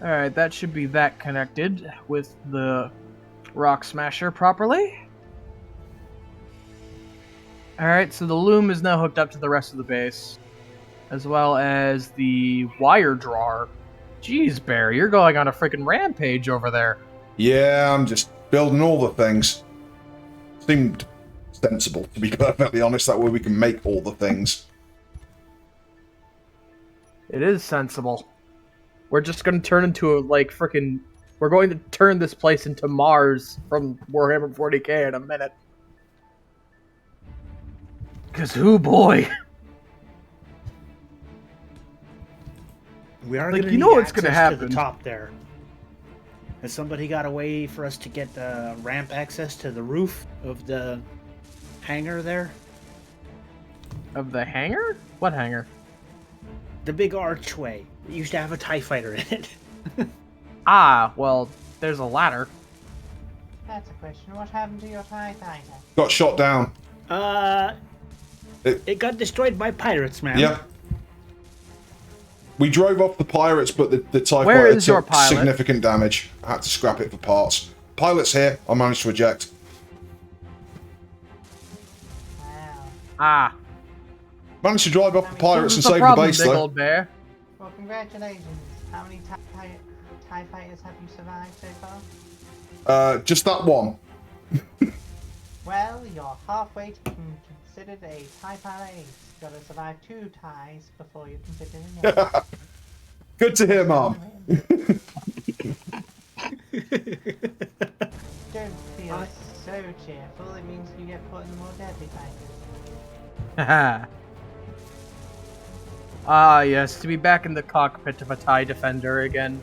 Alright, that should be that connected with the Rock Smasher properly. Alright, so the loom is now hooked up to the rest of the base, as well as the wire drawer. Jeez, Barry, you're going on a freaking rampage over there.
Yeah, I'm just building all the things. Seemed sensible, to be perfectly honest. That way we can make all the things.
It is sensible. We're just going to turn into a, like, freaking... We're going to turn this place into Mars from Warhammer 40k in a minute. Because, oh boy.
We are
Like,
gonna
you
need
know what's gonna
access to
happen.
the top there. Has somebody got a way for us to get ramp access to the roof of the hangar there?
Of the hangar? What hangar?
The big archway. It used to have a TIE fighter in it.
Ah, well, there's a ladder.
That's a question. What happened to your TIE fighter?
Got shot down.
It got destroyed by pirates, man.
Yep. We drove off the pirates, but the TIE
Where
fighter
is your
took
pilot?
significant damage. I had to scrap it for parts. Pilot's here. I managed to eject.
Wow.
Ah.
Managed to drive off the pirates and
What's the
save
problem,
the base,
big
though.
old bear?
Well, congratulations. How many TIE fighters have you survived so far?
Just that one.
Well, you're halfway to being considered a TIE pilot ace. You've got to survive 2 TIEs before you're considered an ace.
Good to hear, Mom.
Don't feel so cheerful. It means you get put in the more deadly fighters.
Haha. Ah, yes, to be back in the cockpit of a TIE Defender again.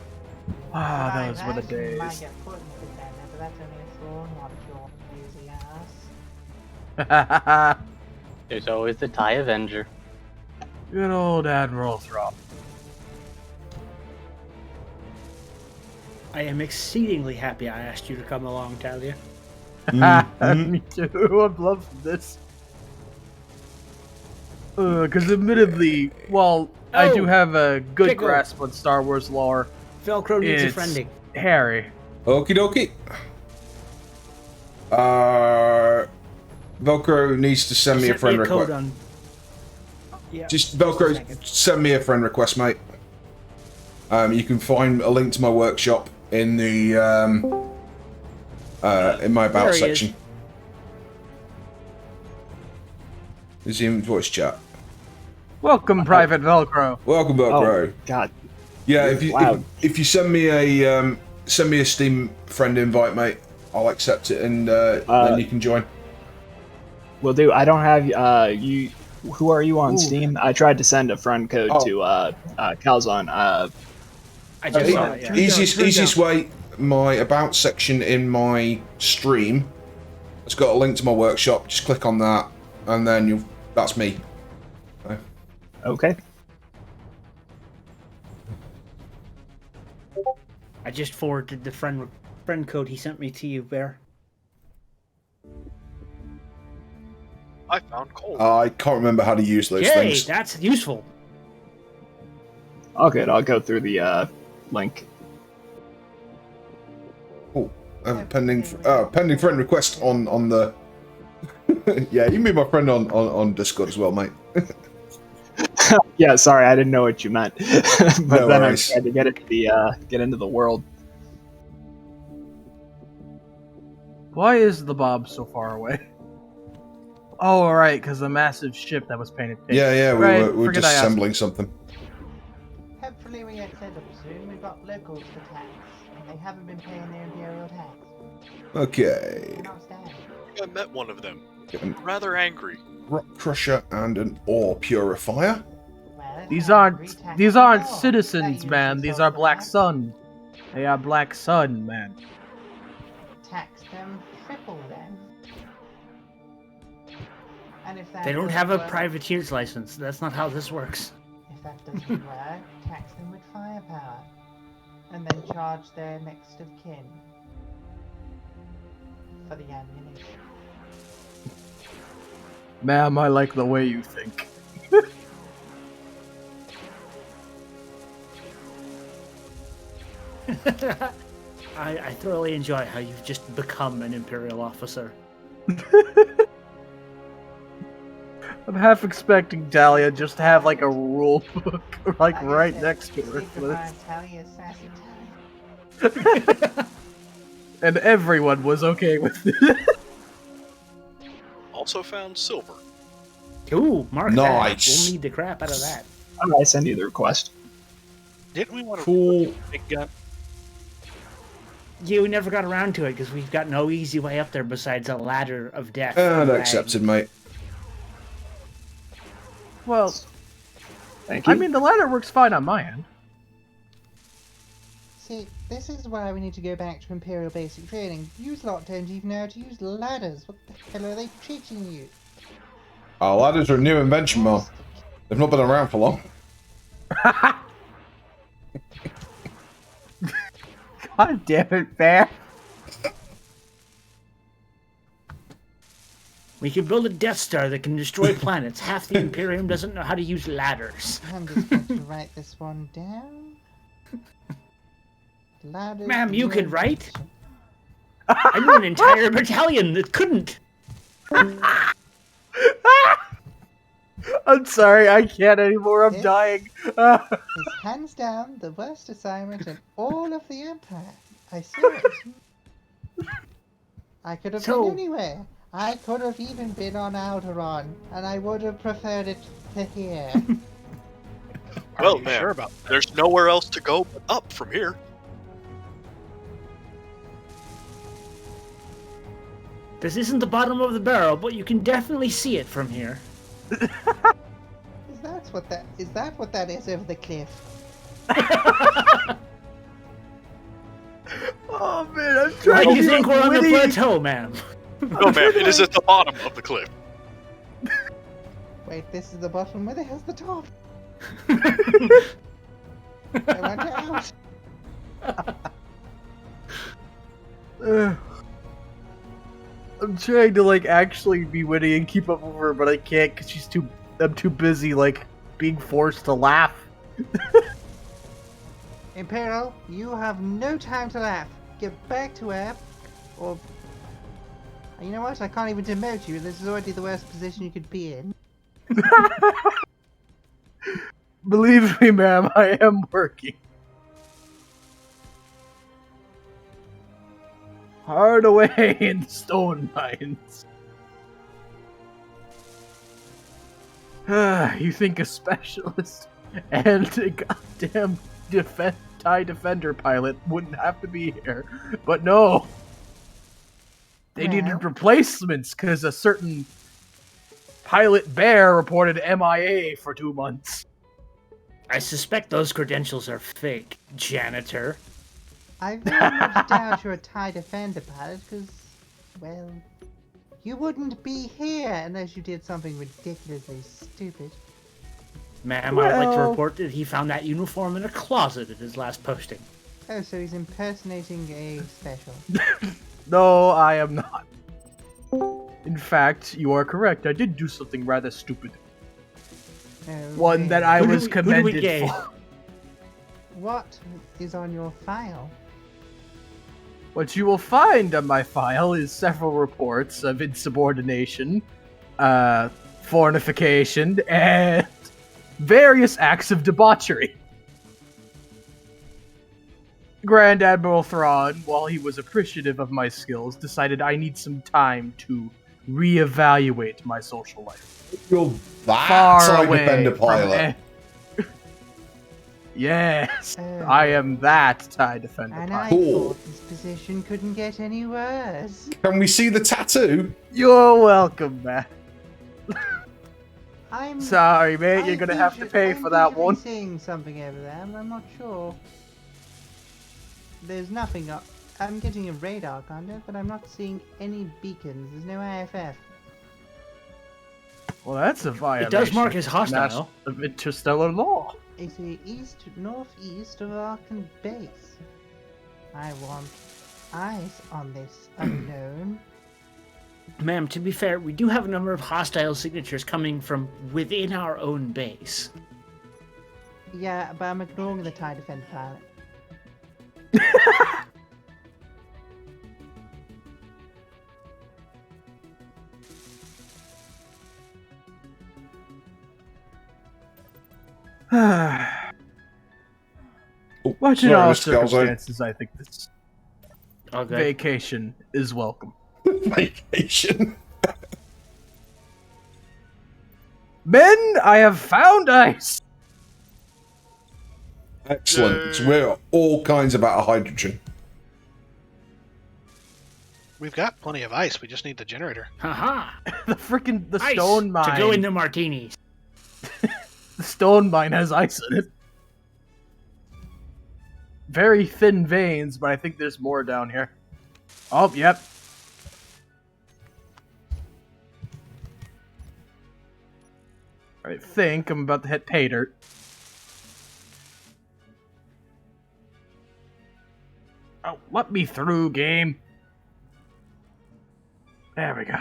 Ah, those were the
You might
days.
get put in the defender, but that's only a thrown what you're lazy ass.
There's always the TIE Avenger.
Good old Admiral Thrawn.
I am exceedingly happy I asked you to come along, Talia.
Me too, I've loved this. Because admittedly, while I do have a good
Pickle.
grasp on Star Wars lore,
Velcro needs a
it's
friending.
Harry.
Okie dokie. Velcro needs to send me a friend request. Just Velcro, send me a friend request, mate. You can find a link to my workshop in the in my about section. Is he in voice chat?
Welcome, Private Velcro.
Welcome, Velcro.
Oh, God.
Yeah, if you
Wow.
if you send me a Steam friend invite, mate, I'll accept it, and then you can join.
Will do. I don't have you. Who are you on Steam? I tried to send a friend code to Calzone.
I just saw it, yeah.
Easiest way, my about section in my stream, it's got a link to my workshop. Just click on that, and then that's me.
Okay.
I just forwarded the friend code he sent me to you, Bear.
I found coal.
I can't remember how to use those
Yay,
things.
that's useful.
Okay, I'll go through the link.
Oh, pending friend request on the. Yeah, you can be my friend on Discord as well, mate.
Yeah, sorry, I didn't know what you meant. But
No
then
worries.
I tried to get into the world.
Why is the Bob so far away? Oh, alright, because the massive ship that was painted pink.
Yeah, we
Right,
were
forget
just
I asked.
assembling something.
Hopefully we get set up soon. We've got locals to tax, and they haven't been paying their Imperial tax.
Okay.
They're not standing.
I met one of them.
Getting
Rather angry.
rock crusher and an ore purifier.
Well, it's
These
not
aren't
re-tax
these
at
aren't
all.
citizens,
That
man.
usually
These
solves
are
the
Black
matter.
Sun. They are Black Sun, man.
Tax them triple then. And if that
They don't
doesn't
have a
work-
privateer's license. That's not how this works.
If that doesn't work, tax them with firepower, and then charge their next of kin for the ammunition.
Ma'am, I like the way you think.
I thoroughly enjoy how you've just become an Imperial officer.
I'm half expecting Talia just to have like a rule book like right next to her.
Talia, sassy Talia.
And everyone was okay with it.
Also found silver.
Ooh, mark
Nice.
that. We'll need the crap out of that.
I send you the request.
Didn't we want to
Cool.
big gun?
Yeah, we never got around to it because we've got no easy way up there besides a ladder of death.
And
Rag.
accepted, mate.
Well,
Thank you.
I mean, the ladder works fine on my end.
See, this is why we need to go back to Imperial basic training. Use lot don't even know how to use ladders. What the hell are they teaching you?
Oh, ladders are a new invention, Mom. They've not been around for long.
God damn it, Bear.
We can build a Death Star that can destroy planets. Half the Imperium doesn't know how to use ladders.
I'm just going to write this one down. Ladders.
Ma'am, you
new
could write?
invention.
I knew an entire battalion that couldn't.
I'm sorry, I can't anymore. I'm
This
dying.
is hands down the worst assignment in all of the Empire. I swear it. I could have
So-
been anywhere. I could have even been on Alderaan, and I would have preferred it to here.
Well,
you
man,
sure about
there's nowhere else to go but up from here.
This isn't the bottom of the barrel, but you can definitely see it from here.
Is that what that is over the cliff?
Oh man, I'm
Why
trying
do
to
you
be
think we're on the
witty.
plateau, ma'am?
No, man, it is at the bottom of the cliff.
Wait, this is the bottom. Where the hell's the top? I want out.
I'm trying to like actually be witty and keep up with her, but I can't because I'm too busy like being forced to laugh.
Imperial, you have no time to laugh. Get back to App, or... You know what? I can't even demote you. This is already the worst position you could be in.
Believe me, ma'am, I am working hard away in the stone mines. You think a specialist and a goddamn TIE Defender pilot wouldn't have to be here, but no. They needed replacements because a certain pilot bear reported MIA for 2 months.
I suspect those credentials are fake, janitor.
I very much doubt you're a TIE Defender pilot, because, well, you wouldn't be here unless you did something ridiculously stupid.
Ma'am, I'd like to
Well-
report that he found that uniform in a closet at his last posting.
Oh, so he's impersonating a special.
No, I am not. In fact, you are correct. I did do something rather stupid. One that I
Who do
was
we- who do we
commended
gay?
for.
What is on your file?
What you will find on my file is several reports of insubordination, fornication, and various acts of debauchery. Grand Admiral Thrawn, while he was appreciative of my skills, decided I need some time to reevaluate my social life.
You're that
Far
TIE
away
Defender
from
pilot.
Yes,
Oh.
I am that TIE Defender
And I
pilot.
Cool.
thought this position couldn't get any worse.
Can we see the tattoo?
You're welcome, man.
I'm
Sorry, mate, you're
I
gonna have to
visually-
pay
I'm
for that
visually
one.
seeing something over there, but I'm not sure. There's nothing up. I'm getting a radar contact, but I'm not seeing any beacons. There's no IFF.
Well, that's a violation.
It does mark as hostile.
Of interstellar law.
It's the northeast of Arkan Base. I want eyes on this unknown.
Ma'am, to be fair, we do have a number of hostile signatures coming from within our own base.
Yeah, but I'm ignoring the TIE Defender pilot.
Watching
sorry,
all
Mr. Calzo.
circumstances, I think this
Okay.
vacation is welcome.
Vacation.
Men, I have found ice!
Excellent. So we're all kinds of out of hydrogen.
We've got plenty of ice. We just need the generator.
Haha!
the
Ice
stone mine.
to go into martinis.
The stone mine has ice in it. Very thin veins, but I think there's more down here. Oh, yep. I think I'm about to hit pay dirt. Oh, let me through, game. There we go.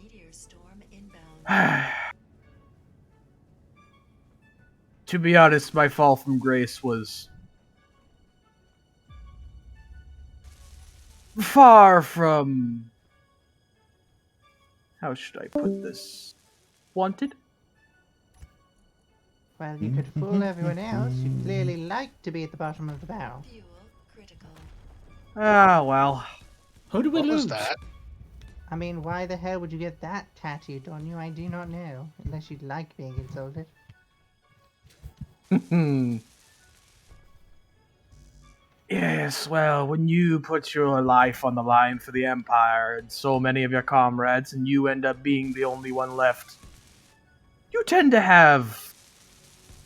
Meteor storm inbound.
To be honest, my fall from grace was far from... How should I put this? Wanted?
Well, you could fool everyone else. You clearly like to be at the bottom of the barrel.
Fuel critical.
Ah, well.
Who do we
What
lose?
was that?
I mean, why the hell would you get that tattooed on you? I do not know. Unless you like being insulted.
Yes, well, when you put your life on the line for the Empire and so many of your comrades and you end up being the only one left, you tend to have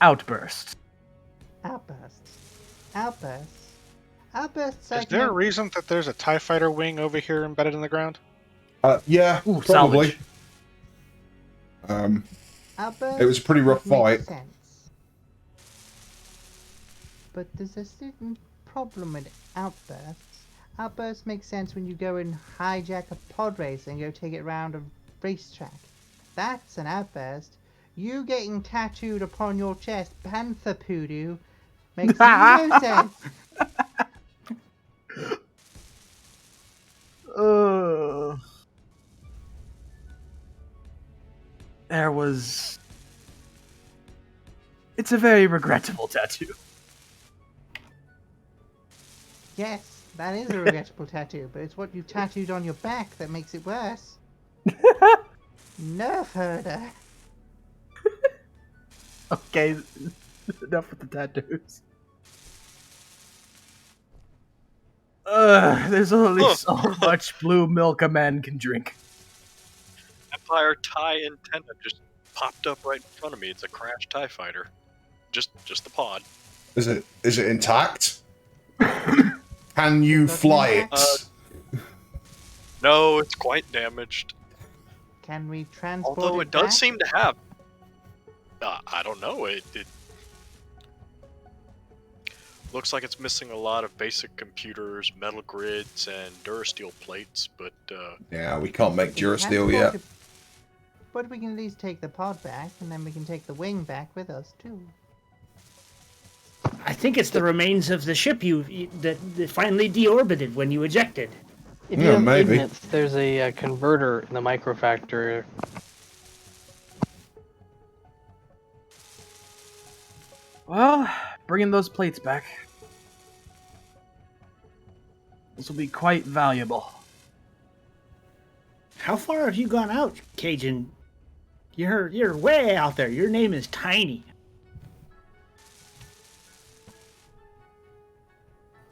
outbursts.
Outbursts. Outbursts. Outbursts.
Is there a reason that there's a TIE fighter wing over here embedded in the ground?
Yeah,
Ooh,
probably.
salvage.
Outbursts
It was a pretty rough
make
fight.
sense. But there's a certain problem with outbursts. Outbursts make sense when you go and hijack a pod race and go take it around a racetrack. That's an outburst. You getting tattooed upon your chest, Panther Poodoo, makes no sense.
There was... It's a very regrettable tattoo.
Yes, that is a regrettable tattoo, but it's what you tattooed on your back that makes it worse. Nerf herder.
Okay, enough with the tattoos. There's only so much blue milk a man can drink.
Empire TIE antenna just popped up right in front of me. It's a crashed TIE fighter. Just the pod.
Is it intact? Can you fly it?
No, it's quite damaged.
Can we transport
Although
it
it does
back?
seem to have. I don't know. It looks like it's missing a lot of basic computers, metal grids, and Durasteel plates, but
Yeah, we can't make
We can
Durasteel
transport
yet.
it- But we can at least take the pod back, and then we can take the wing back with us too.
I think it's the remains of the ship that finally deorbited when you ejected.
If
Yeah,
you have
maybe.
ignites, there's a converter in the microfactory.
Well, bringing those plates back. This will be quite valuable.
How far have you gone out, Cajun? You're way out there. Your name is Tiny.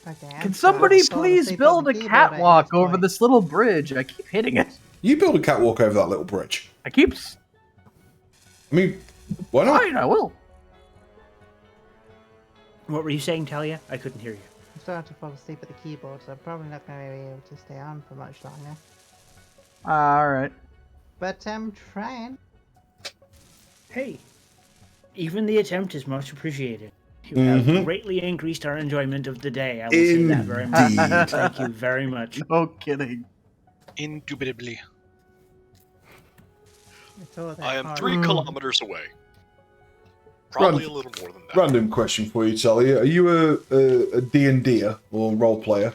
Okay, I'm
Can
sorry,
somebody
I saw the
please
shape
build
of
a
the keyboard at
catwalk
this
over
point.
this little bridge? I keep hitting it.
You build a catwalk over that little bridge.
I keep...
I mean, why not?
Fine, I will.
What were you saying, Talia? I couldn't hear you.
I'm starting to fall asleep at the keyboard, so I'm probably not going to be able to stay on for much longer.
Alright.
But I'm trying.
Hey, even the attempt is much appreciated. You have greatly increased our enjoyment of the day. I will say that very much.
Indeed.
Thank you very much.
No kidding.
Indubitably.
It's all that
I am
hard
3
work.
kilometers away. Probably a little more than that.
Random question for you, Tully. Are you a D&D-er or role player?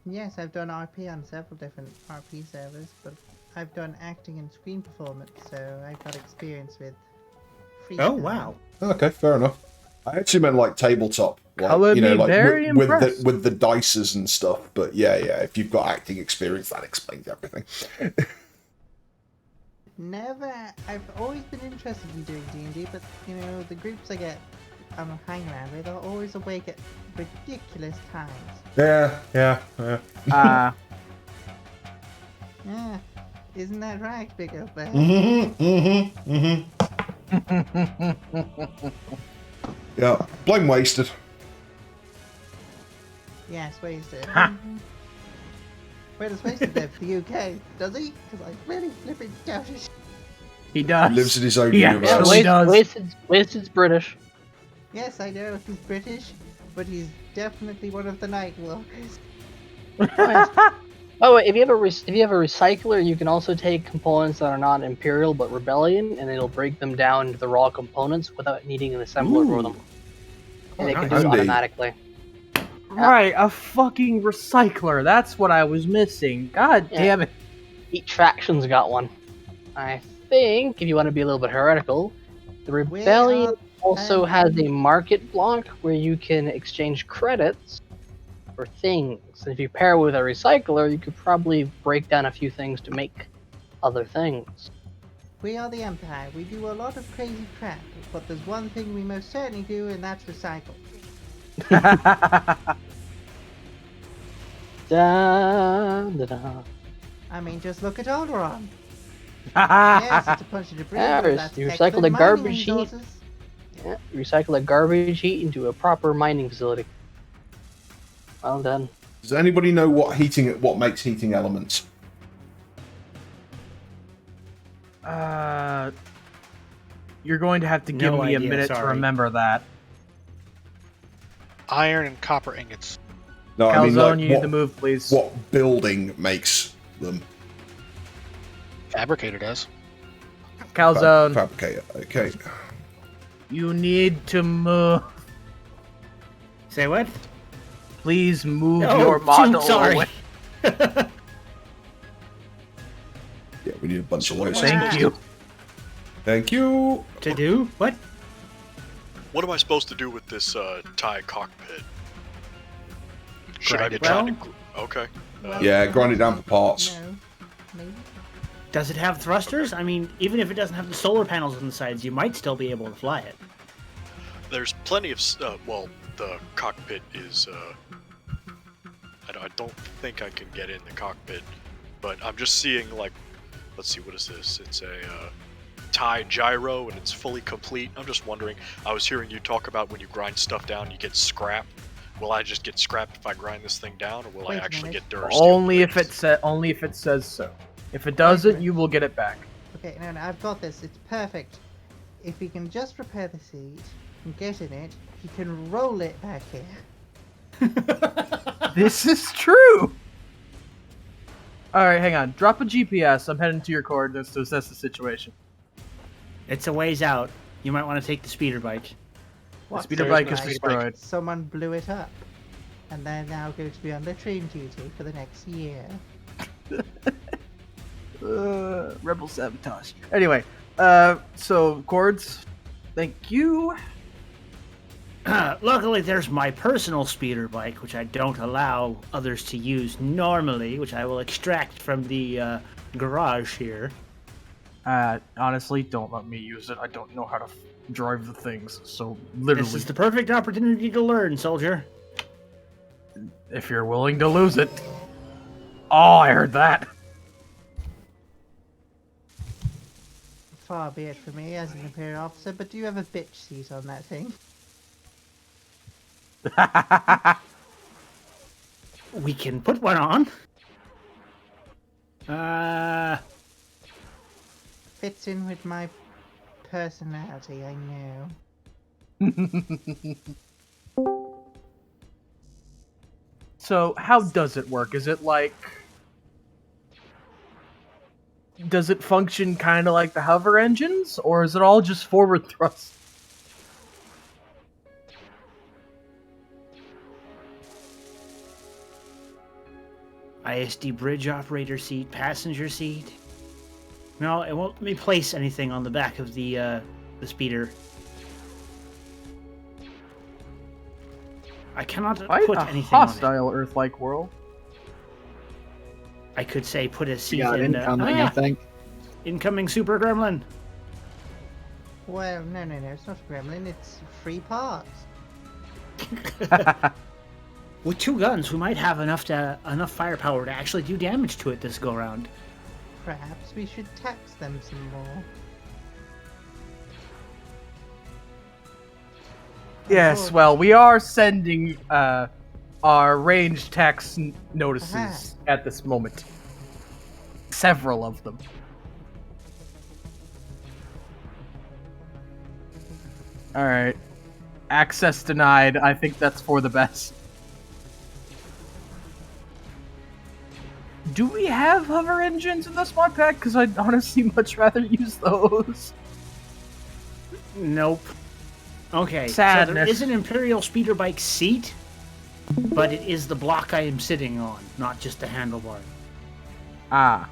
Yes, I've done RP on several different RP servers, but I've done acting and screen performance, so I've got experience with freestyle.
Oh, wow.
Okay, fair enough. I actually meant like tabletop, like
Color
you know,
me
like
very impressed.
with the dices and stuff. But yeah, if you've got acting experience, that explains everything.
I've always been interested in doing D&D, but you know, the groups I get on hang around with are always awake at ridiculous times.
Yeah.
Yeah, isn't that right, Big Old Bear?
Yeah, blame wasted.
Yes, Wasted. Where does Wasted live? The UK? Does he? Because I really flipping doubt it.
He does.
Lives in his own
He
universe.
actually does.
Wasted's British.
Yes, I know he's British, but he's definitely one of the Night Walkers.
Oh, if you have a recycler, you can also take components that are not Imperial but Rebellion, and it'll break them down into the raw components without needing an assembler for them. And it can do it
Handy.
automatically.
Right, a fucking recycler. That's what I was missing. God damn it.
Each faction's got one. I think, if you want to be a little bit heretical, the Rebellion also has a market block where you can exchange credits for things. And if you pair with a recycler, you could probably break down a few things to make other things.
We are the Empire. We do a lot of crazy crap, but there's one thing we most certainly do, and that's recycle.
Da, da, da.
I mean, just look at Alderaan. Yes, it's a punch in the brain.
Yeah,
but
you
that's
recycle
excellent
the
mining
garbage heat.
resources.
Yeah, you recycle that garbage heat into a proper mining facility. Well done.
Does anybody know what makes heating elements?
You're going to have to give
No
me a
idea,
minute to
sorry.
remember that.
Iron and copper ingots.
No, I mean
Calzone,
like
you need to move, please.
what building makes them?
Fabricator does.
Calzone,
Fabricator. Okay.
you need to move.
Say what?
Please move
Oh,
your model
sorry.
away.
Yeah, we need a bunch of those.
Thank you.
Thank you.
To do? What?
What am I supposed to do with this TIE cockpit? Should I be
Grind it
trying to... Okay.
Yeah, grind it down for parts.
No, maybe.
Does it have thrusters? I mean, even if it doesn't have the solar panels on the sides, you might still be able to fly it.
There's plenty of... well, the cockpit is... I don't think I can get in the cockpit, but I'm just seeing, like... Let's see, what is this? It's a TIE gyro, and it's fully complete. I'm just wondering, I was hearing you talk about when you grind stuff down, you get scrap. Will I just get scrapped if I grind this thing down, or will
Wait
I
a
actually
minute.
get Durasteel?
Only if it says so. If it doesn't, you will get it back.
Okay, no, I've got this. It's perfect. If he can just repair the seat and get in it, he can roll it back here.
This is true. All right, hang on. Drop a GPS. I'm heading to your coordinates to assess the situation.
It's a ways out. You might want to take the speeder bike.
The speeder
There's
bike
no
is
speeder
destroyed.
Someone blew it up, and they're now going to be on latrine duty for the next year.
Rebel sabotage. Anyway, so cords. Thank you.
Luckily, there's my personal speeder bike, which I don't allow others to use normally, which I will extract from the garage here.
Honestly, don't let me use it. I don't know how to drive the things. So literally,
This is the perfect opportunity to learn, soldier.
if you're willing to lose it. Oh, I heard that.
Far be it from me as an Imperial officer, but do you have a bitch seat on that thing?
We can put one on.
Fits in with my personality, I know.
So, how does it work? Is it like... Does it function kind of like the hover engines, or is it all just forward thrust?
ISD bridge operator seat, passenger seat. No, it won't let me place anything on the back of the speeder. I cannot
Quite
put
a
anything on it.
hostile Earth-like world.
I could say put a seat
Yeah,
in.
incoming, I think.
Incoming super gremlin.
Well, no, it's not a gremlin, it's free parts.
With 2 guns, we might have enough firepower to actually do damage to it this go round.
Perhaps we should tax them some more.
Yes, well, we are sending our ranged tax notices at this moment. Several of them. Alright. Access denied. I think that's for the best. Do we have hover engines in this mod pack? Because I'd honestly much rather use those.
Nope. Okay,
Sadness.
so there is an Imperial speeder bike seat, but it is the block I am sitting on, not just the handlebar.
Ah.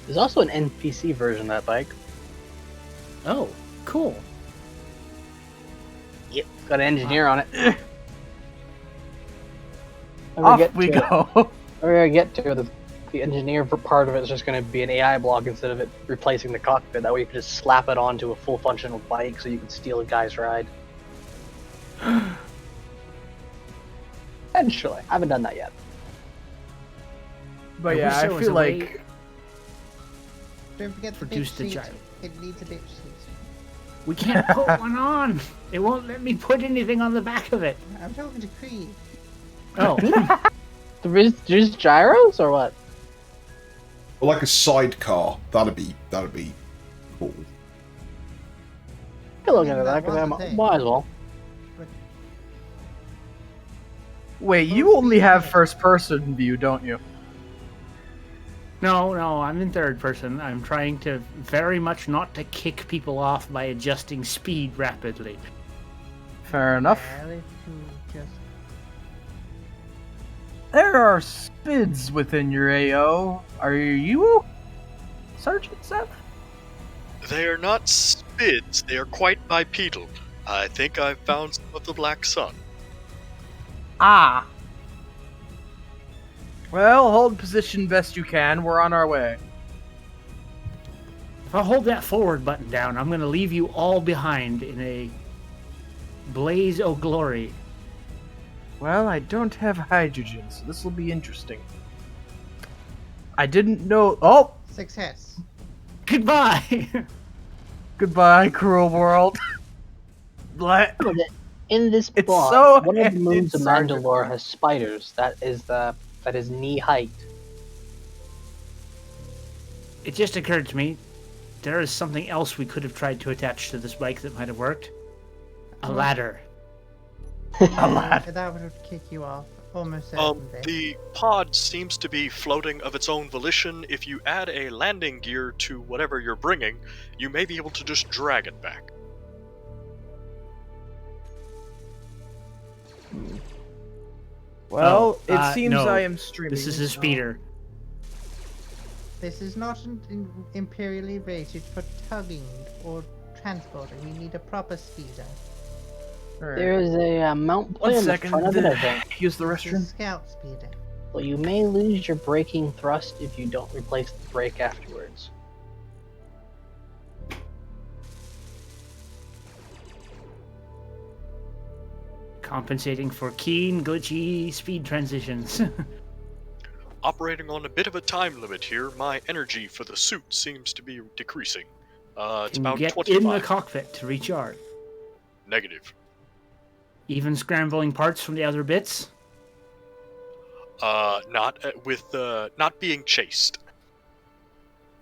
There's also an NPC version of that bike.
Oh, cool.
Yep, got an engineer on it.
Off we go.
We're gonna get to the engineer for part of it is just gonna be an AI block instead of it replacing the cockpit. That way you can just slap it onto a full functional bike so you can steal a guy's ride. Eventually, I haven't done that yet.
But
I
yeah,
wish
I
there was
feel
a way-
like
Don't forget the
Produce
bitch
the
seat.
gyro.
It needs a bitch seat.
We can't put one on. It won't let me put anything on the back of it.
I'm talking to Creed.
Oh,
There's gyros or what?
Or like a sidecar. That'd be cool.
You're looking at
That
that because
was the thing.
might as well.
wait, you only have first person view, don't you?
no, I'm in third person. I'm trying to very much not to kick people off by adjusting speed rapidly.
Fair enough.
Well, if you just...
There are spids within your AO. Are you Sergeant Seth?
They are not spids, they are quite bipedal. I think I've found some of the Black Sun.
Ah. Well, hold position best you can. We're on our way.
If I hold that forward button down, I'm going to leave you all behind in a blaze of glory.
Well, I don't have hydrogen, so this will be interesting. I didn't know... Oh!
Success.
Goodbye!
Goodbye, cruel world. Blah.
In this
It's
block,
so
one of the
handed,
moons of
Sergeant.
Mandalore has spiders. That is knee height.
It just occurred to me, there is something else we could have tried to attach to this bike that might have worked. A ladder.
That would kick you off. Almost certainly.
The pod seems to be floating of its own volition. If you add a landing gear to whatever you're bringing, you may be able to just drag it back.
Well, it seems
no.
I am streaming.
This is a speeder.
This is not imperially rated for tugging or transporting. We need a proper speeder.
There is a mount point
One
in the
second.
front of it, I think.
Use the
It's a
restroom.
scout speeder.
Well, you may lose your braking thrust if you don't replace the brake afterwards.
Compensating for keen, glitchy speed transitions.
Operating on a bit of a time limit here, my energy for the suit seems to be decreasing. It's
Can you
about
get
25.
in the cockpit to recharge?
Negative.
Even scrambling parts from the other bits?
Not being chased.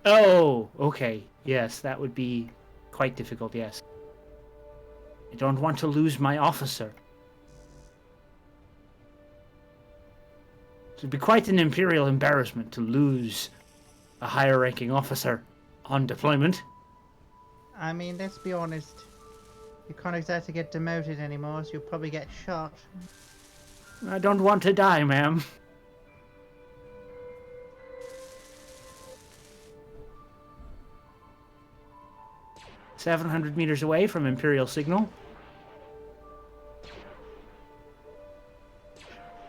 Oh, okay. Yes, that would be quite difficult, yes. I don't want to lose my officer. It would be quite an Imperial embarrassment to lose a higher ranking officer on deployment.
I mean, let's be honest. You can't exactly get demoted anymore, so you'll probably get shot.
I don't want to die, ma'am. "700 meters away from Imperial signal."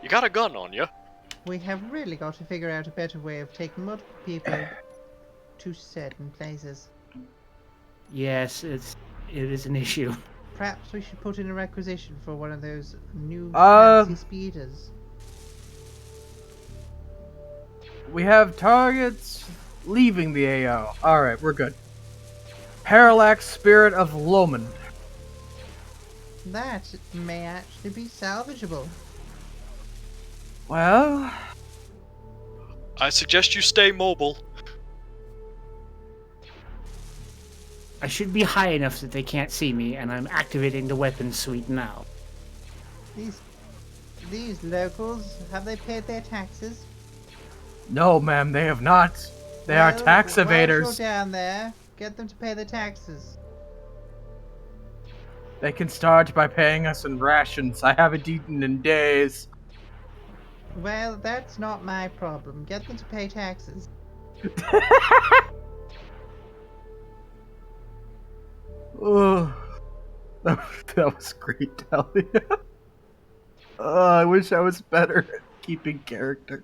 You got a gun on you.
We have really got to figure out a better way of taking multiple people to certain places.
Yes, it is an issue.
Perhaps we should put in a requisition for one of those new
Uh,
fancy speeders.
We have targets leaving the AO. Alright, we're good. Parallax Spirit of Loman.
That may actually be salvageable.
Well,
I suggest you stay mobile.
I should be high enough that they can't see me, and I'm activating the weapons suite now.
These locals, have they paid their taxes?
no, ma'am, they have not. They are
Well,
tax
while
evaders.
you're down there, get them to pay their taxes.
They can start by paying us in rations. I haven't eaten in days.
Well, that's not my problem. Get them to pay taxes.
Oh, that was great, Talia. I wish I was better at keeping character.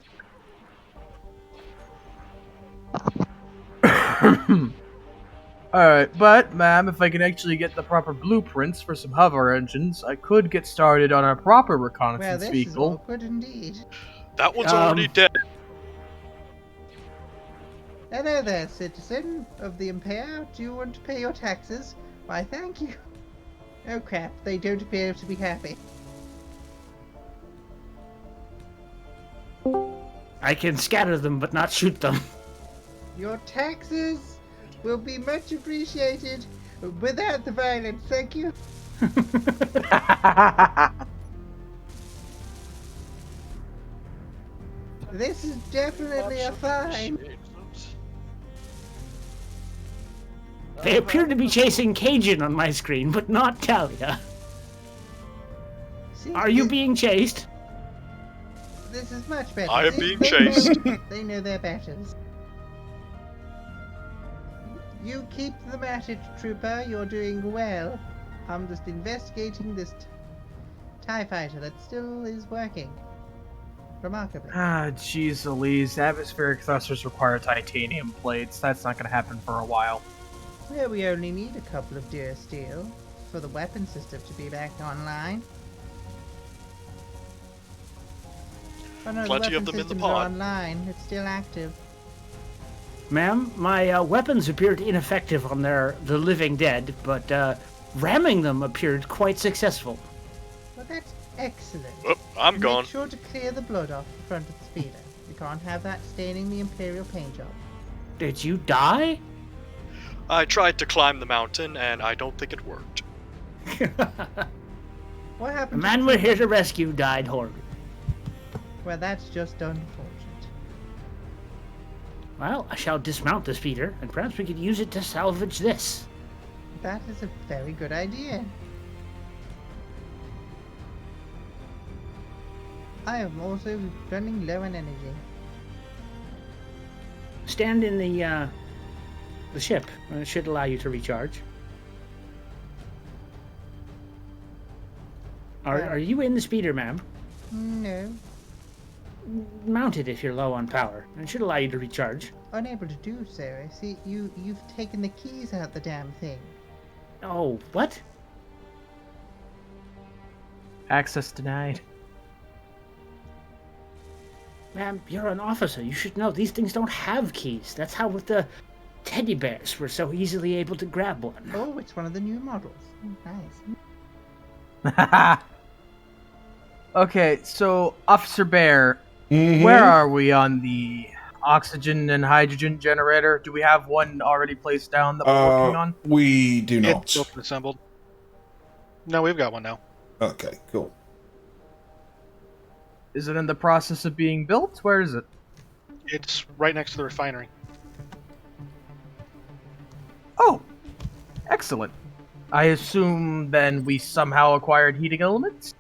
Alright, but, ma'am, if I can actually get the proper blueprints for some hover engines, I could get started on a proper
Well,
reconnaissance
this is
vehicle.
awkward indeed.
That one's already dead.
Hello there, citizen of the Empire. Do you want to pay your taxes? Why, thank you. Oh crap, they don't appear to be happy.
I can scatter them, but not shoot them.
Your taxes will be much appreciated without the violence, thank you. This is definitely a fine.
They appear to be chasing Cajun on my screen, but not Talia.
See,
Are you being chased?
This is much better.
I am
See,
being
they
chased.
They know their battles. You keep them at it, trooper. You're doing well. I'm just investigating this TIE fighter that still is working. Remarkably.
Ah, jeez Louise. Atmospheric thrusters require titanium plates. That's not gonna happen for a while.
Well, we only need a couple of deer steel for the weapon system to be back online. Oh no,
Plenty
the
of
weapon
them in the
systems
pod.
are online. It's still active.
Ma'am, my weapons appeared ineffective on the living dead, but ramming them appeared quite successful.
Well, that's excellent.
Oh, I'm gone.
Make sure to clear the blood off the front of the speeder. You can't have that staining the Imperial paint job.
Did you die?
I tried to climb the mountain, and I don't think it worked.
What
The
happened?
man we're here to rescue died horribly.
Well, that's just unfortunate.
Well, I shall dismount the speeder, and perhaps we could use it to salvage this.
That is a very good idea. I am also running low on energy.
Stand in the ship. It should allow you to recharge. Are you in the speeder, ma'am?
No,
Mount it if you're low on power. It should allow you to recharge.
unable to do so. I see you've taken the keys out the damn thing.
Oh, what?
Access denied.
Ma'am, you're an officer. You should know these things don't have keys. That's how with the teddy bears were so easily able to grab one.
Oh, it's one of the new models. Nice.
Okay, so Officer Bear, where are we on the oxygen and hydrogen generator? Do we have one already placed down that we're working on?
We do not.
It's built and assembled. No, we've got one now.
Okay, cool.
Is it in the process of being built? Where is it?
It's right next to the refinery.
Oh, excellent. I assume then we somehow acquired heating elements?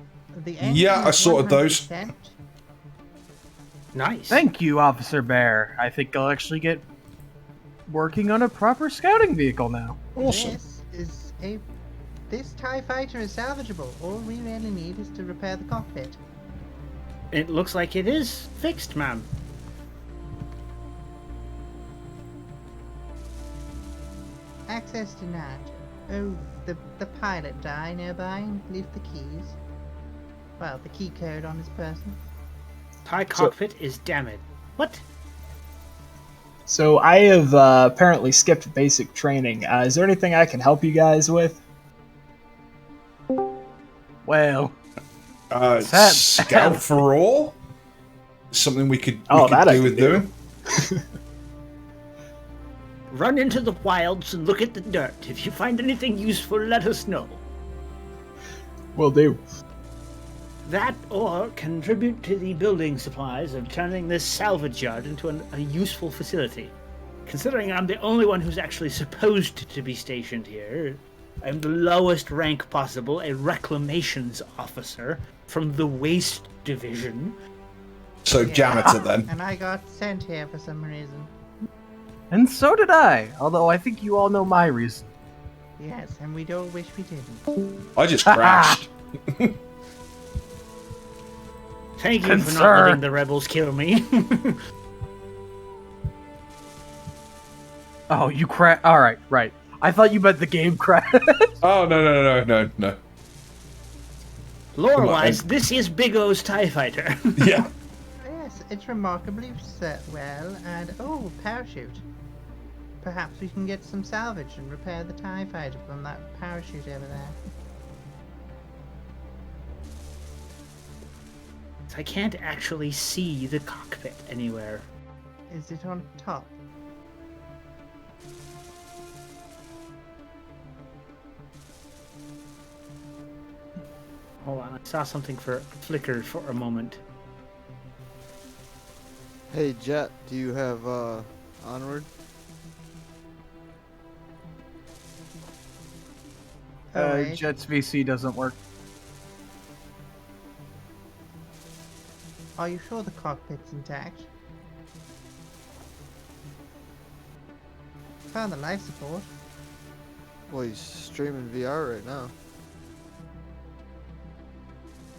The engine
Yeah, I
is
sorted those.
100%.
Nice.
Thank you, Officer Bear. I think I'll actually get working on a proper scouting vehicle now.
Awesome.
This TIE fighter is salvageable. All we really need is to repair the cockpit.
It looks like it is fixed, ma'am.
Access denied. Oh, the pilot died nearby and left the keys. Well, the key code on his person.
TIE cockpit is damaged. What?
So I have apparently skipped basic training. Is there anything I can help you guys with?
Well,
Scout for all? Something we could
Oh, that I
do
could
with
do.
doing?
Run into the wilds and look at the dirt. If you find anything useful, let us know.
Will do.
That or contribute to the building supplies of turning this salvage yard into a useful facility. Considering I'm the only one who's actually supposed to be stationed here, I'm the lowest rank possible, a reclamations officer from the waste division.
So janitor then.
And I got sent here for some reason.
and so did I, although I think you all know my reason.
Yes, and we don't wish we didn't.
I just crashed.
Thank you for not
Concern.
letting the rebels kill me.
Oh, you Alright, right. I thought you meant the game crashed.
Oh, no.
Lore-wise, this is Big O's TIE Fighter.
Yeah.
Yes, it's remarkably set well, and oh, parachute. Perhaps we can get some salvage and repair the TIE fighter from that parachute over there.
I can't actually see the cockpit anywhere.
Is it on top?
Hold on, I saw something flicker for a moment.
Hey Jet, do you have Onward?
Alright.
Jet's VC doesn't work.
Are you sure the cockpit's intact? Found the life support.
Well, he's streaming VR right now.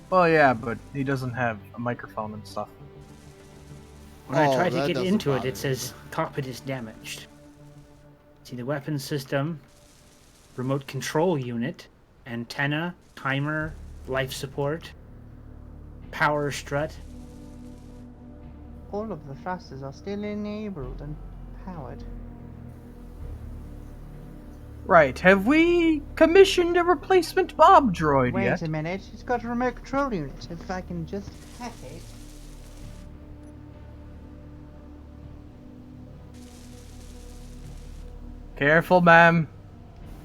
Well, yeah, but he doesn't have a microphone and stuff.
When I
Oh,
try to
that
get
doesn't
into it,
bother
it says cockpit is damaged. See the weapons system, remote control unit, antenna, timer, life support, power strut.
All of the thrusters are still enabled and powered.
Right, have we commissioned a replacement Bob droid
Wait
yet?
a minute, it's got a remote control unit. If I can just hack it.
Careful, ma'am.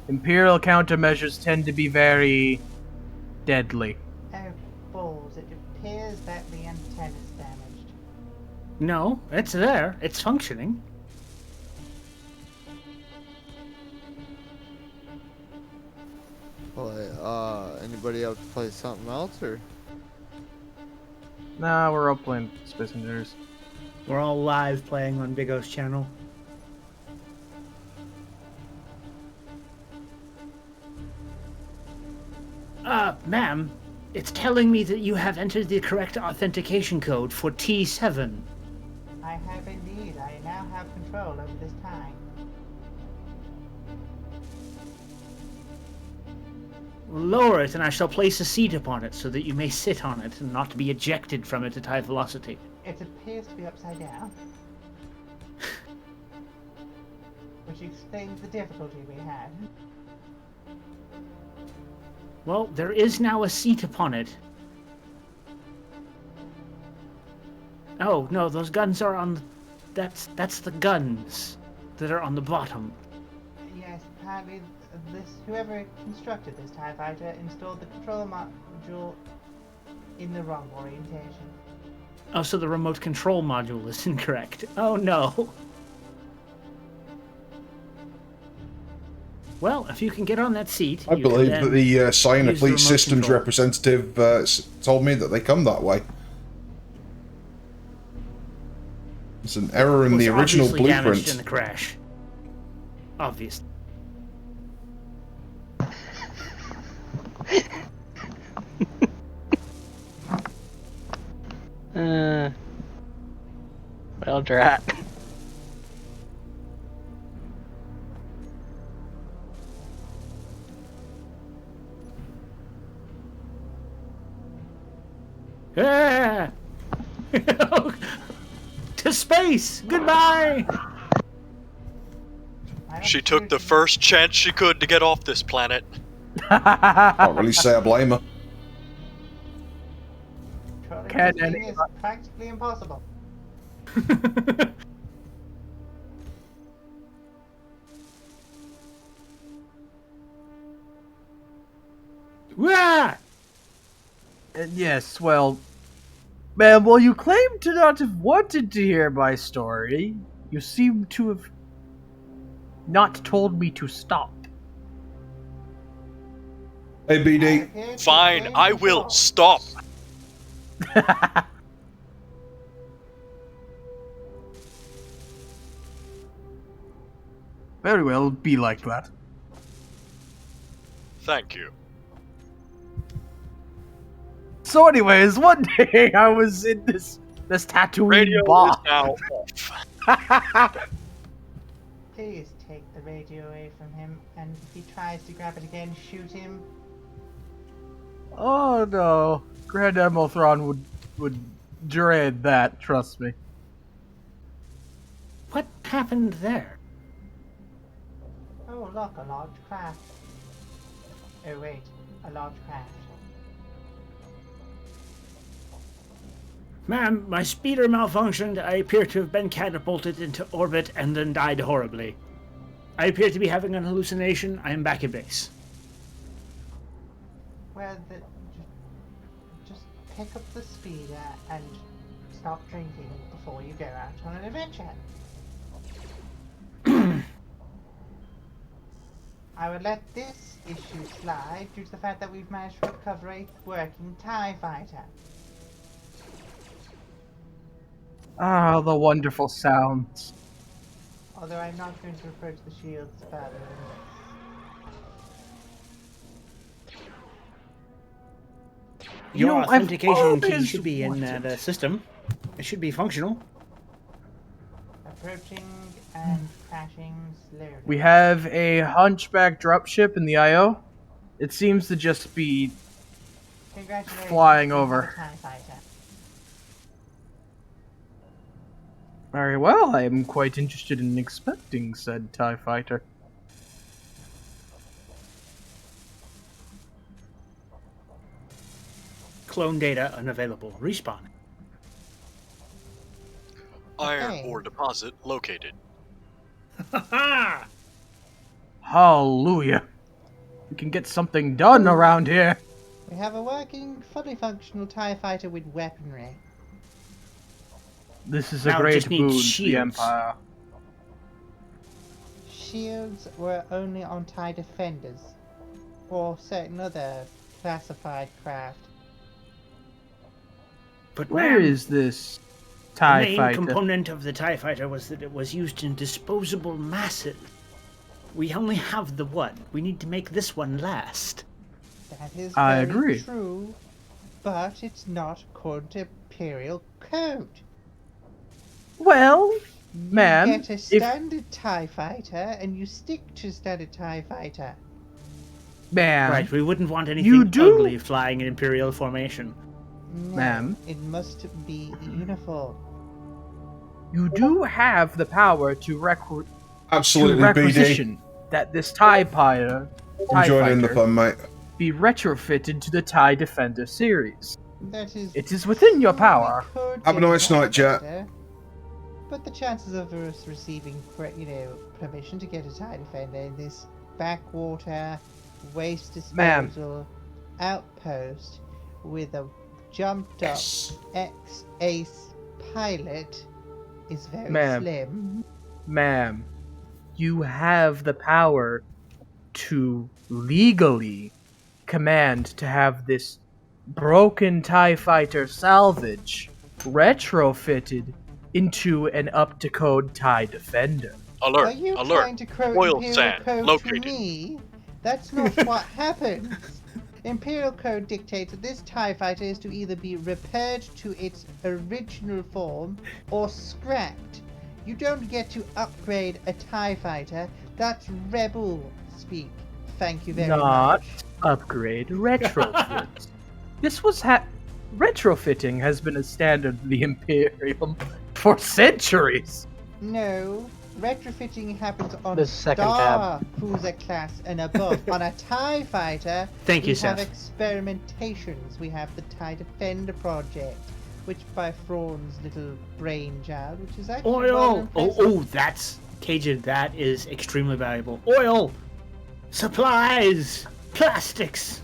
Imperial countermeasures tend to be very deadly.
Oh, balls, it appears that the antenna's damaged.
No, it's there. It's functioning.
Well, anybody else play something else or?
Nah, we're all playing Space Engineers.
We're all live playing on Big O's channel. Ma'am, it's telling me that you have entered the correct authentication code for T7.
I have indeed. I now have control over this time.
Lower it and I shall place a seat upon it so that you may sit on it and not be ejected from it at high velocity.
It appears to be upside down. Which explains the difficulty we had.
Well, there is now a seat upon it. Oh, no, those guns are on... that's the guns that are on the bottom.
Yes, apparently whoever constructed this TIE fighter installed the control module in the wrong orientation.
Oh, so the remote control module is incorrect. Oh no. Well, if you can get on that seat,
I believe that the Cyano
use the
Fleet
remote
Systems
control.
representative told me that they come that way. It's an error in
was
the original
obviously damaged in
blueprint.
the crash. Obviously.
Well, drat.
Ah! To space! Goodbye!
She took the first chance she could to get off this planet.
Can't really say I blame her.
Can
Controlling this thing is practically impossible.
Wah!
Yes, well, ma'am, while you claim to not have wanted to hear my story, you seem to have not told me to stop.
Hey, BD.
Fine, I will stop.
Very well, be like that.
Thank you.
So anyways, one day I was in this Tatooine
Radio
bar.
is now off.
Please take the radio away from him, and if he tries to grab it again, shoot him.
Oh no, Grand Admiral Thrawn would dread that. Trust me.
What happened there?
Oh, look, a large craft. Oh, wait, a large craft.
Ma'am, my speeder malfunctioned. I appear to have been catapulted into orbit and then died horribly. I appear to be having an hallucination. I am back at base.
Well, just pick up the speeder and stop drinking before you go out on an adventure. I would let this issue slide due to the fact that we've managed to recover a working TIE fighter.
Ah, the wonderful sounds.
Although I'm not going to approach the shields further than
Your
You know, I've
authentication key
always
should be in
wanted-
the system. It should be functional.
approaching and crashing slowly.
We have a hunchback dropship in the IO. It seems to just be
Congratulations,
flying
you have
over.
a TIE fighter.
very well. I am quite interested in inspecting said TIE fighter.
Clone data unavailable. Respawn.
Iron
Okay.
ore deposit located.
Ha!
Hallelujah. We can get something done around here.
We have a working, fully functional TIE fighter with weaponry.
This is a
Now it
great
just needs
boon to the
shields.
Empire.
Shields were only on TIE defenders, or certain other classified craft.
But
Where
ma'am,
is this
the
TIE
main
fighter?
component of the TIE fighter was that it was used in disposable masses. We only have the one. We need to make this one last.
That is
I
very
agree.
true, but it's not according to Imperial code.
Well,
You
ma'am,
get a
if
standard TIE fighter, and you stick to standard TIE fighter.
ma'am,
Right, we wouldn't want
You
anything
do-
ugly flying in Imperial formation.
No,
Ma'am?
it must be uniform.
you do have the power to
Absolutely, BD.
requisition that this TIE fighter,
I'm joining the fun, mate.
be retrofitted to the TIE Defender series.
That is.
It is within your
true, we
power.
could
Have a
get
nice night, Jet.
better. But the chances of us receiving, permission to get a TIE Defender in this backwater waste disposal outpost with a jumped up ex-ace pilot is very slim.
Ma'am, you have the power to legally command to have this broken TIE Fighter salvage retrofitted into an up-to-code TIE Defender.
Alert!
Are you
Alert!
trying to quote
Oil
Imperial
sand
Code
located.
to me? That's not what happens. Imperial Code dictates that this TIE Fighter is to either be repaired to its original form or scrapped. You don't get to upgrade a TIE Fighter. That's rebel speak. Thank you very
Not
much.
upgrade, retrofit. This was retrofitting has been a standard of the Imperium for centuries.
No, retrofitting happens on
The second
Star Cruiser class and above. On a TIE Fighter,
Thank you,
we have
Seth.
experimentations. We have the TIE Defender project, which by Thrawn's little brainchild, which is actually rather
Oil!
impressive.
That's Cajun. That is extremely valuable. Oil! Supplies! Plastics!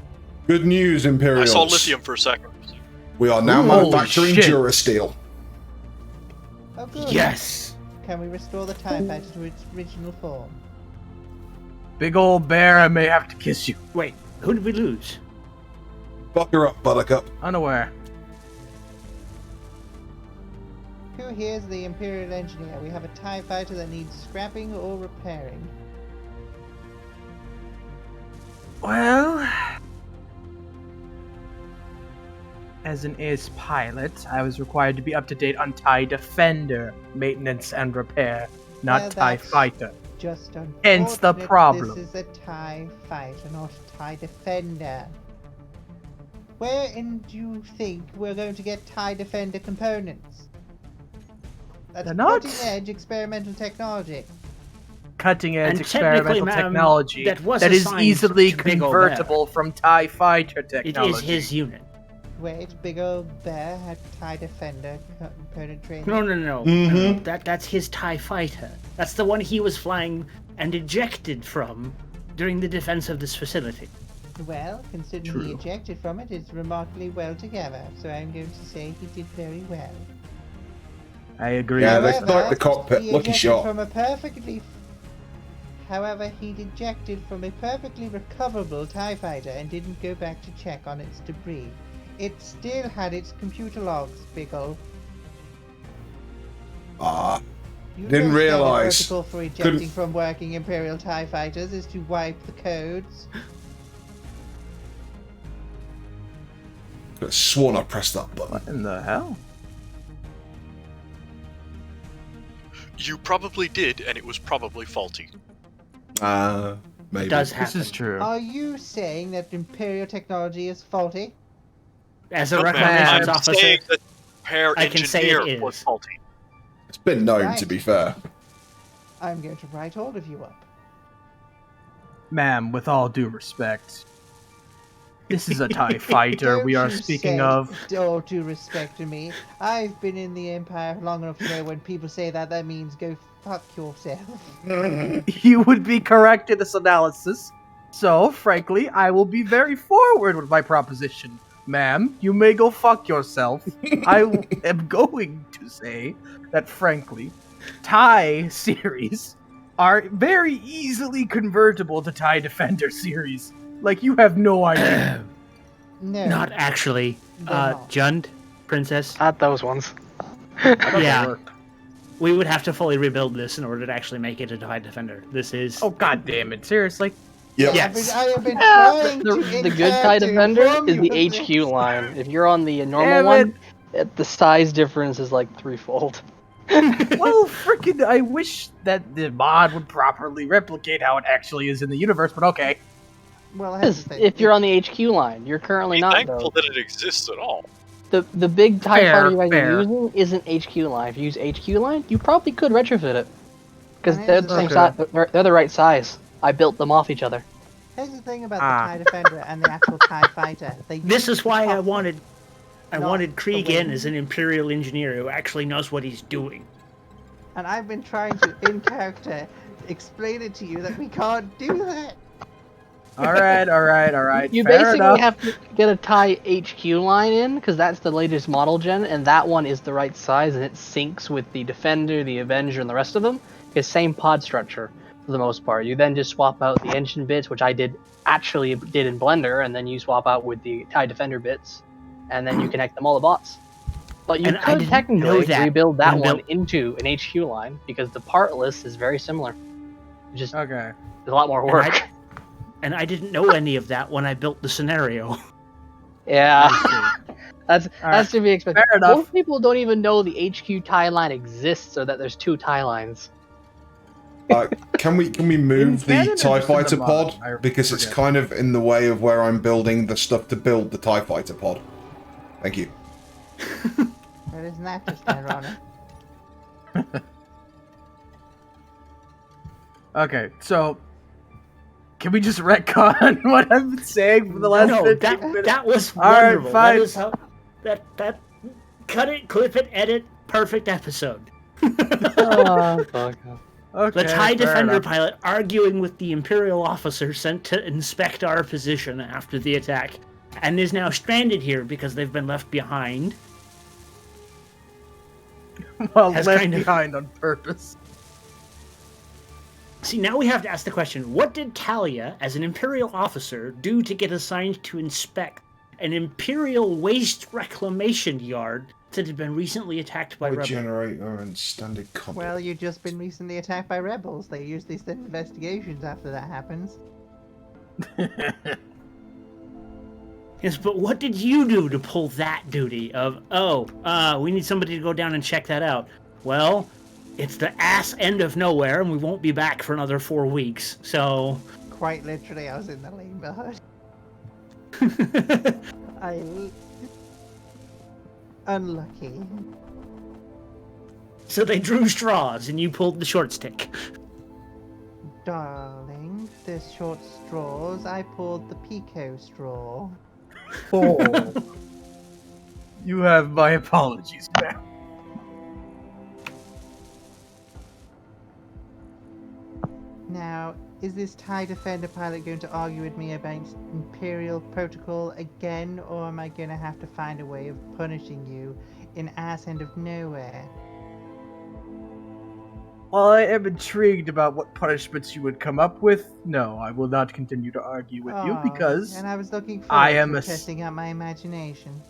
Good news, Imperials.
I saw lithium for a second.
We are now
Ooh,
manufacturing
holy shit.
Durasteel.
Oh, good.
Yes!
Can we restore the TIE Fighter to its original form?
Big old bear, I may have to kiss you.
Wait, who did we lose?
Buck her up, Buttercup.
Unaware.
Who here's the Imperial Engineer? We have a TIE Fighter that needs scrapping or repairing.
Well, as an ace pilot, I was required to be up to date on TIE Defender maintenance and repair, not
Well,
TIE
that's
Fighter.
Just unfortunate.
Hence the problem.
This is a TIE Fighter, not a TIE Defender. Where do you think we're going to get TIE Defender components? That's
They're not.
cutting-edge experimental technology.
Cutting-edge
And technically,
experimental
ma'am,
technology
that was
is
assigned
easily
to Big Ol' Bear.
convertible from TIE Fighter
It
technology.
is his unit.
Wait, Big Old Bear had TIE Defender component training.
No.
Mhm.
That's his TIE Fighter. That's the one he was flying and ejected from during the defense of this facility.
Well, considering he
True.
ejected from it, it's remarkably well together, so I'm going to say he did very well.
I agree.
Yeah, they
However,
like the cockpit.
he
Lucky
ejected
shot.
From a perfectly... However, he ejected from a perfectly recoverable TIE Fighter and didn't go back to check on its debris. It still had its computer logs, Biggle.
Ah,
You
Didn't
know standard
realise.
protocol for
Couldn't-
ejecting from working Imperial TIE Fighters is to wipe the codes.
could have sworn I pressed that button.
What in the hell?
You probably did, and it was probably faulty.
Maybe.
It does
This
happen.
is true.
Are you saying that Imperial technology is faulty?
As a
Look, man,
reclamations
I'm
officer,
saying that repair
I can say it
engineer was
is.
faulty.
It's been known,
Right.
to be fair.
I'm going to write all of you up.
Ma'am, with all due respect, this is a TIE Fighter we
Don't
are
you
speaking
say,
of.
All due respect to me. I've been in the Empire long enough to know when people say that, that means go fuck yourself.
You would be correct in this analysis. So, frankly, I will be very forward with my proposition. Ma'am, you may go fuck yourself. I am going to say that, frankly, TIE series are very easily convertible to TIE Defender series. Like, you have no idea.
No.
Not actually.
They're not.
Jund, Princess.
Not those ones.
Yeah. We would have to fully rebuild this in order to actually make it a TIE Defender. This is.
Oh, god damn it. Seriously?
Yep.
Yes.
I have been trying to
The good TIE Defender
inform
is
you
the
of
HQ
this.
line. If you're on the normal
Damn
one, the size difference is like threefold.
Well, frickin' I wish that the mod would properly replicate how it actually is in the universe, but okay.
Well, here's the thing.
If you're on the HQ line, you're currently
Be
not
thankful
though.
that it exists at all.
The big TIE
Fair,
Fighter you guys
fair.
are using isn't HQ line. If you use HQ line, you probably could retrofit it. Because
And
they're
here's
the same
Okay.
size. They're the right size. I built them off each other.
Here's the thing about
Ah.
the TIE Defender and the actual TIE Fighter. They
This is why I
tough-
wanted
Not
Krieg
the
in
way-
as an Imperial engineer who actually knows what he's doing.
And I've been trying to, in character, explain it to you that we can't do that.
All right.
You
Fair
basically
enough.
have to get a TIE HQ line in, because that's the latest model gen, and that one is the right size, and it syncs with the Defender, the Avenger, and the rest of them. It's same pod structure for the most part. You then just swap out the engine bits, which I actually did in Blender, and then you swap out with the TIE Defender bits, and then you connect them all the bots. But you
And I
could
didn't know
technically
that
rebuild that
when
one
built-
into an HQ line, because the part list is very similar. Just
Okay.
there's a lot more
And
work.
And I didn't know any of that when I built the scenario.
Yeah.
I
That's
Alright,
to be expected.
fair enough.
Most people don't even know the HQ tie line exists, or that there's two tie lines.
Can we move the
canon or
TIE
just in the
fighter
mod?
pod?
I
Because it's
forget.
kind of in the way of where I'm building the stuff to build the TIE fighter pod. Thank you.
But isn't that just ironic?
Okay, so can we just retcon what I've been saying for the last
No,
15 minutes?
that was
All right,
wonderful.
fine.
That is how that cut it, clip it, edit, perfect episode.
Oh, fuck.
Okay,
The TIE
fair
Defender
enough.
pilot arguing with the Imperial officer sent to inspect our position after the attack, and is now stranded here because they've been left behind.
Well,
has
left
kind of-
behind on purpose.
See, now we have to ask the question, what did Talia, as an Imperial officer, do to get assigned to inspect an Imperial waste reclamation yard that had been recently attacked by rebels?
Generator and standard combat.
Well, you've just been recently attacked by rebels. They usually send investigations after that happens.
Yes, but what did you do to pull that duty of, we need somebody to go down and check that out? Well, it's the ass end of nowhere, and we won't be back for another 4 weeks, so...
Quite literally, I was in the lane behind. Unlucky.
So they drew straws, and you pulled the short stick.
Darling, the short straws, I pulled the Pico straw.
Oh. You have my apologies, ma'am.
Now, is this TIE Defender pilot going to argue with me about Imperial Protocol again, or am I going to have to find a way of punishing you in ass end of nowhere?
While I am intrigued about what punishments you would come up with, no, I will not continue to argue with you
Oh,
because
and I was looking
I
forward
am
to
a
testing out my imagination.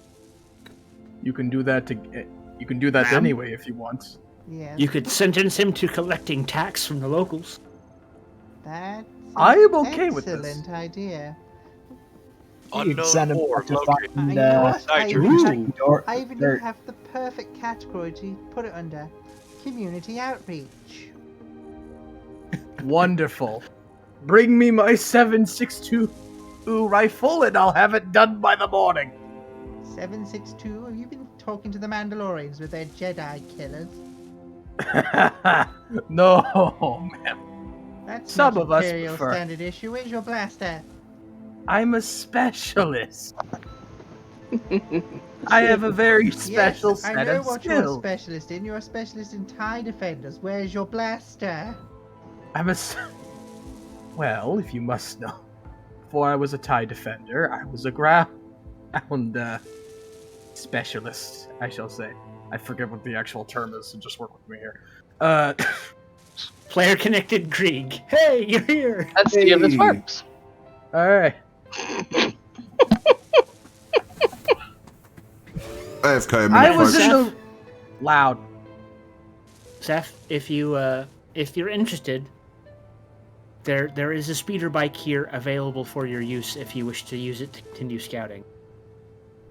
you can do that
Ma'am?
anyway if you want.
Yes,
You could sentence him to collecting tax from the locals.
that's
I
an
am okay with this.
excellent idea.
You can
Unknown
send him
ore
to
located
find,
You know what?
inside your
Ooh.
I even
dirt.
have the perfect category to put it under. Community outreach.
Wonderful. Bring me my 7.62 rifle and I'll have it done by the morning.
762, have you been talking to the Mandalorians with their Jedi killers?
No, ma'am.
That's
Some
not
of us
Imperial
prefer-
standard issue. Where's your blaster?
I'm a specialist. I have a very special
yes, I
set
know
of
what you're a
skills.
specialist in. You're a specialist in TIE Defenders. Where's your blaster?
Well, if you must know, before I was a TIE Defender, I was a ground specialist, I shall say. I forget what the actual term is, so just work with me here.
Player connected Krieg. Hey, you're here!
Let's see if this
Hey.
works.
Alright.
AFK a minute,
I was
folks.
in the... Loud.
Seth, if you're interested, there is a speeder bike here available for your use if you wish to use it to continue scouting.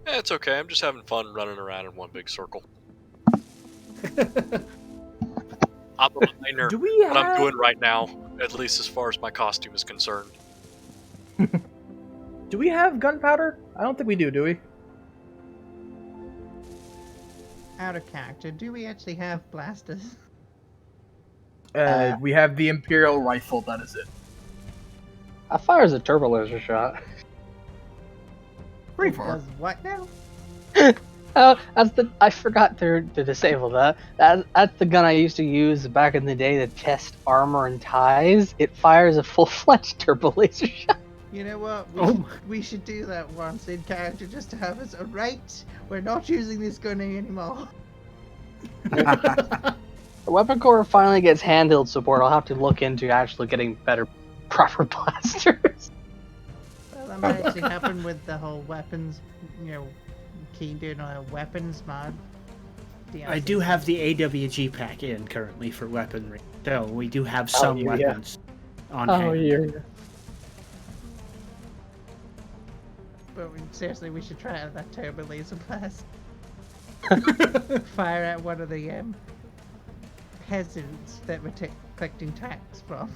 It's okay. I'm just having fun running around in one big circle. I'm a minor.
Do we
What I'm
have...
doing right now, at least as far as my costume is concerned.
Do we have gunpowder? I don't think we do we?
Out of character, do we actually have blasters?
We have the Imperial rifle, that is it.
How far is a turbo laser shot?
Pretty
It
far.
does what now?
Oh, I forgot to disable that. That's the gun I used to use back in the day to test armor and ties. It fires a full-fledged turbo laser shot.
You know what?
Oh.
We should do that once in character just to have us. Alright, we're not using this gun anymore.
The weapon core finally gets handheld support. I'll have to look into actually getting better, proper blasters.
Well, that might actually happen with the whole weapons, Keen doing a weapons mod.
I do have the AWG pack in currently for weaponry, so we do have some weapons on hand.
Yeah.
But seriously, we should try out that turbo laser blast. Fire at one of the peasants that we're collecting tax from.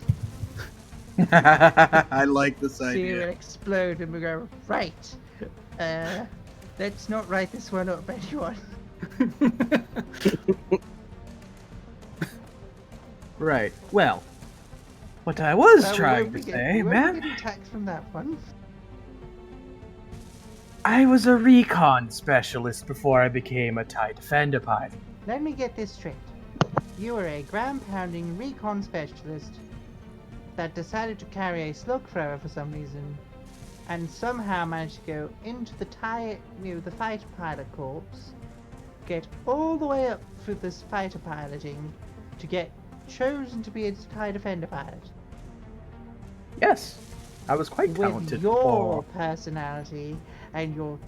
I like this
See it
idea.
explode and we go, right, let's not write this one up, anyone.
Right. Well, what I was
We
trying
won't
to
be
say,
we won't
man,
be getting tax from that one.
I was a recon specialist before I became a TIE Defender pilot.
Let me get this straight. You were a ground-pounding recon specialist that decided to carry a slug thrower for some reason, and somehow managed to go into the the fighter pilot corps, get all the way up through this fighter piloting to get chosen to be a TIE Defender pilot.
Yes, I was quite
With
talented
your
before.
personality and your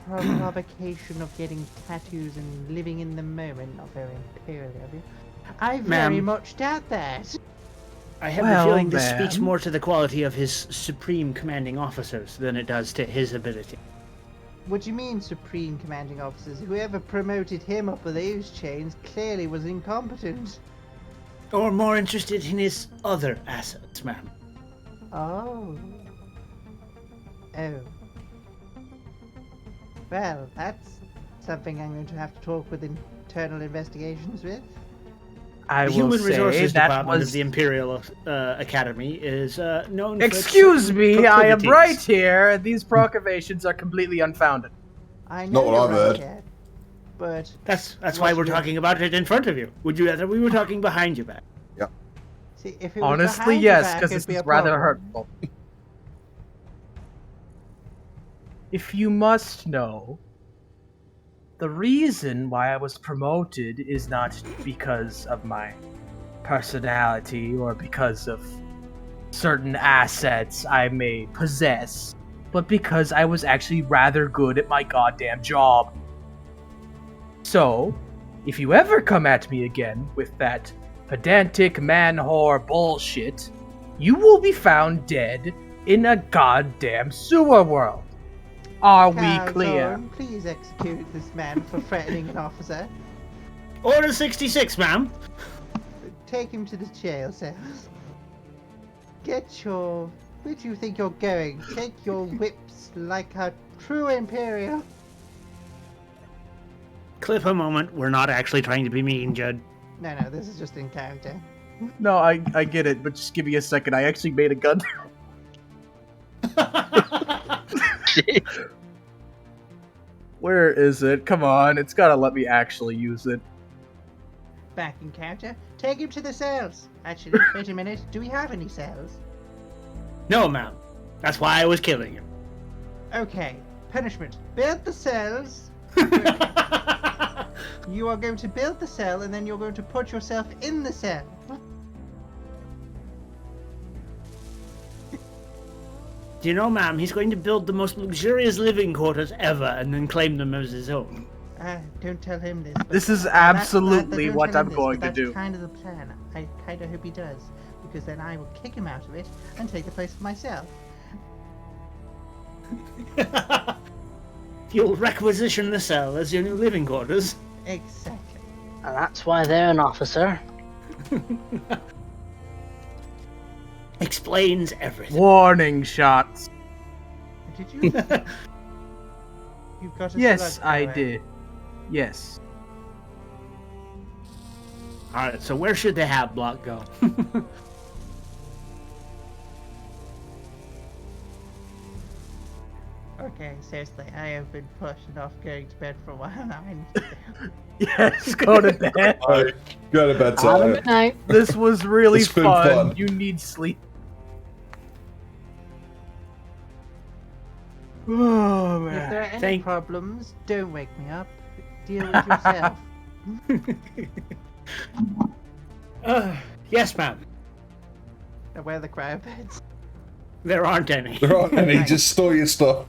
provocation of getting tattoos and living in the moment, not very imperial of you, I very
Ma'am.
much doubt that.
I have
Well,
the feeling this speaks
ma'am.
more to the quality of his supreme commanding officers than it does to his ability.
What do you mean, supreme commanding officers? Whoever promoted him up those chains clearly was incompetent.
Or more interested in his other assets, ma'am.
Oh. Oh. Well, that's something I'm going to have to talk with internal investigations with.
I
The
will
Human
say
Resources
that
Department
was.
of the Imperial Academy is known for its
Excuse me, I am
proclivities.
right here. These proclamations are completely unfounded.
I know
Not what
you're
I've
right
heard.
here, but
That's
What
why we're
you-
talking about it in front of you. Would you rather we were talking behind your back?
see, if it was
Honestly,
behind your
yes,
back,
because
it'd
this
be
is
a
rather
problem.
hurtful. If you must know, the reason why I was promoted is not because of my personality or because of certain assets I may possess, but because I was actually rather good at my goddamn job. So, if you ever come at me again with that pedantic man-whore bullshit, you will be found dead in a goddamn sewer world. Are we
Calzone,
clear?
please execute this man for threatening an officer.
Order 66, ma'am.
Take him to the jail cells. Get your... Where do you think you're going? Take your whips like a true Imperial.
Clip a moment. We're not actually trying to be mean, Judd.
No, this is just in character.
No, I get it, but just give me a second. I actually made a gun. Where is it? Come on, it's gotta let me actually use it.
Back in character. Take him to the cells. Actually, wait a minute. Do we have any cells?
No, ma'am. That's why I was killing him.
Okay. Punishment. Build the cells. You are going to build the cell and then you're going to put yourself in the cell.
Do you know, ma'am, he's going to build the most luxurious living quarters ever and then claim them as his own.
Don't tell him this. but
This is
don't
absolutely
tell
what
him
I'm
this,
going
but
to do.
That's kind of the plan. I kind of hope he does, because then I will kick him out of it and take the place for myself.
You'll requisition the cell as your new living quarters.
Exactly.
And that's why they're an officer.
Explains everything.
Warning shots.
Did you? You've got a
Yes,
slug
I
thrower.
did. Yes.
Alright, so where should the hat block go?
Okay, seriously, I have been pushing off going to bed for a while now. I need to
Yes, go to bed.
Alright, go to bed,
Have a
Tyler.
good night.
This was really
It's been
fun.
fun.
You need sleep. Oh
If there are
man.
any problems, don't wake me up. Deal with yourself.
Yes, ma'am.
Where are the cryo beds?
There aren't any.
There aren't any, just store your stuff.